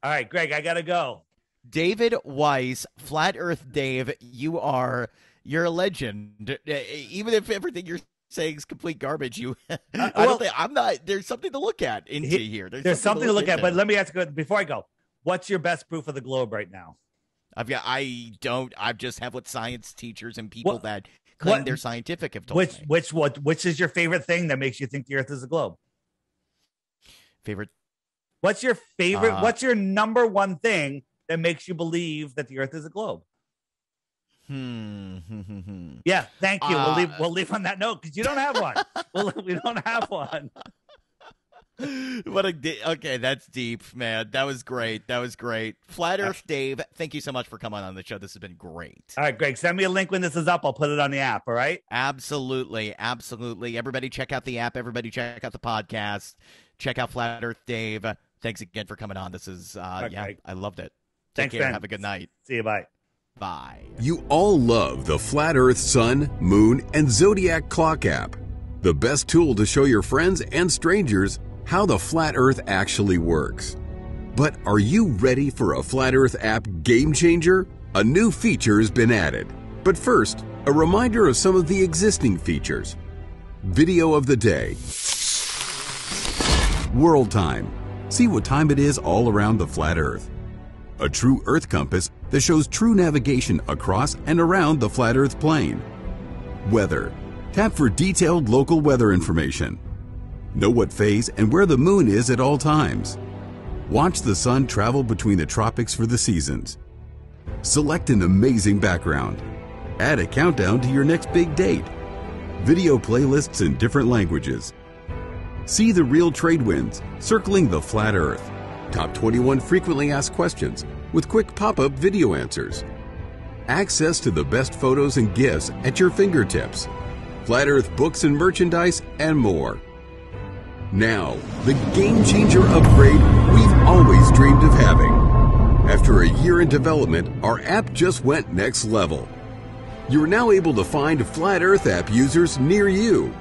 All right, Greg, I got to go. David Weiss, Flat Earth Dave, you're a legend. Even if everything you're saying is complete garbage, there's something to look at here. There's something to look at, but let me ask you before I go, what's your best proof of the globe right now? I just have what science teachers and people that claim they're scientific have told me. Which is your favorite thing that makes you think the Earth is a globe? Favorite? What's your favorite? What's your number one thing that makes you believe that the Earth is a globe? Yeah, thank you. We'll leave on that note because you don't have one. We don't have one. Okay, that's deep, man. That was great. Flat Earth Dave, thank you so much for coming on the show. This has been great. All right, Greg, send me a link when this is up. I'll put it on the app, all right? Absolutely. Everybody check out the app. Everybody check out the podcast. Check out Flat Earth Dave. Thanks again for coming on. This is, I loved it. Take care. Ben. Have a good night. See you. Bye. Bye. You all love the Flat Earth Sun, Moon, and Zodiac Clock app. The best tool to show your friends and strangers how the Flat Earth actually works. But are you ready for a Flat Earth app game changer? A new feature has been added. But first, a reminder of some of the existing features. Video of the day. World time. See what time it is all around the flat Earth. A true Earth compass that shows true navigation across and around the flat Earth plane. Weather. Tap for detailed local weather information. Know what phase and where the moon is at all times. Watch the sun travel between the tropics for the seasons. Select an amazing background. Add a countdown to your next big date. Video playlists in different languages. See the real trade winds circling the flat Earth. Top 21 frequently asked questions with quick pop-up video answers. access to the best photos and gifts at your fingertips, Flat Earth books and merchandise, and more. Now, the game-changer upgrade we've always dreamed of having. After a year in development, our app just went next level. You're now able to find Flat Earth app users near you.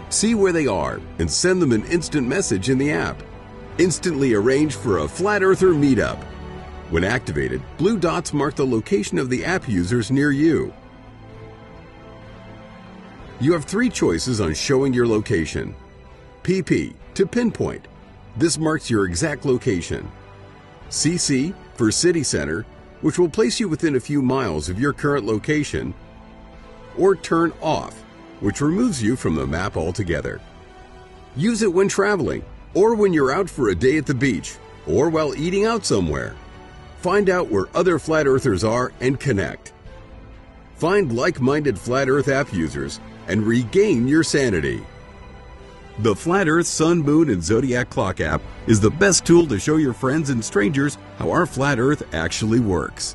See where they are and send them an instant message in the app. Instantly arrange for a Flat Earther meetup. When activated, blue dots mark the location of the app users near you. You have 3 choices on showing your location. PP, to pinpoint. This marks your exact location. CC, for city center, which will place you within a few miles of your current location. Or turn off, which removes you from the map altogether. Use it when traveling, or when you're out for a day at the beach, or while eating out somewhere. Find out where other Flat Earthers are and connect. Find like-minded Flat Earth app users and regain your sanity. The Flat Earth Sun, Moon, and Zodiac Clock app is the best tool to show your friends and strangers how our Flat Earth actually works.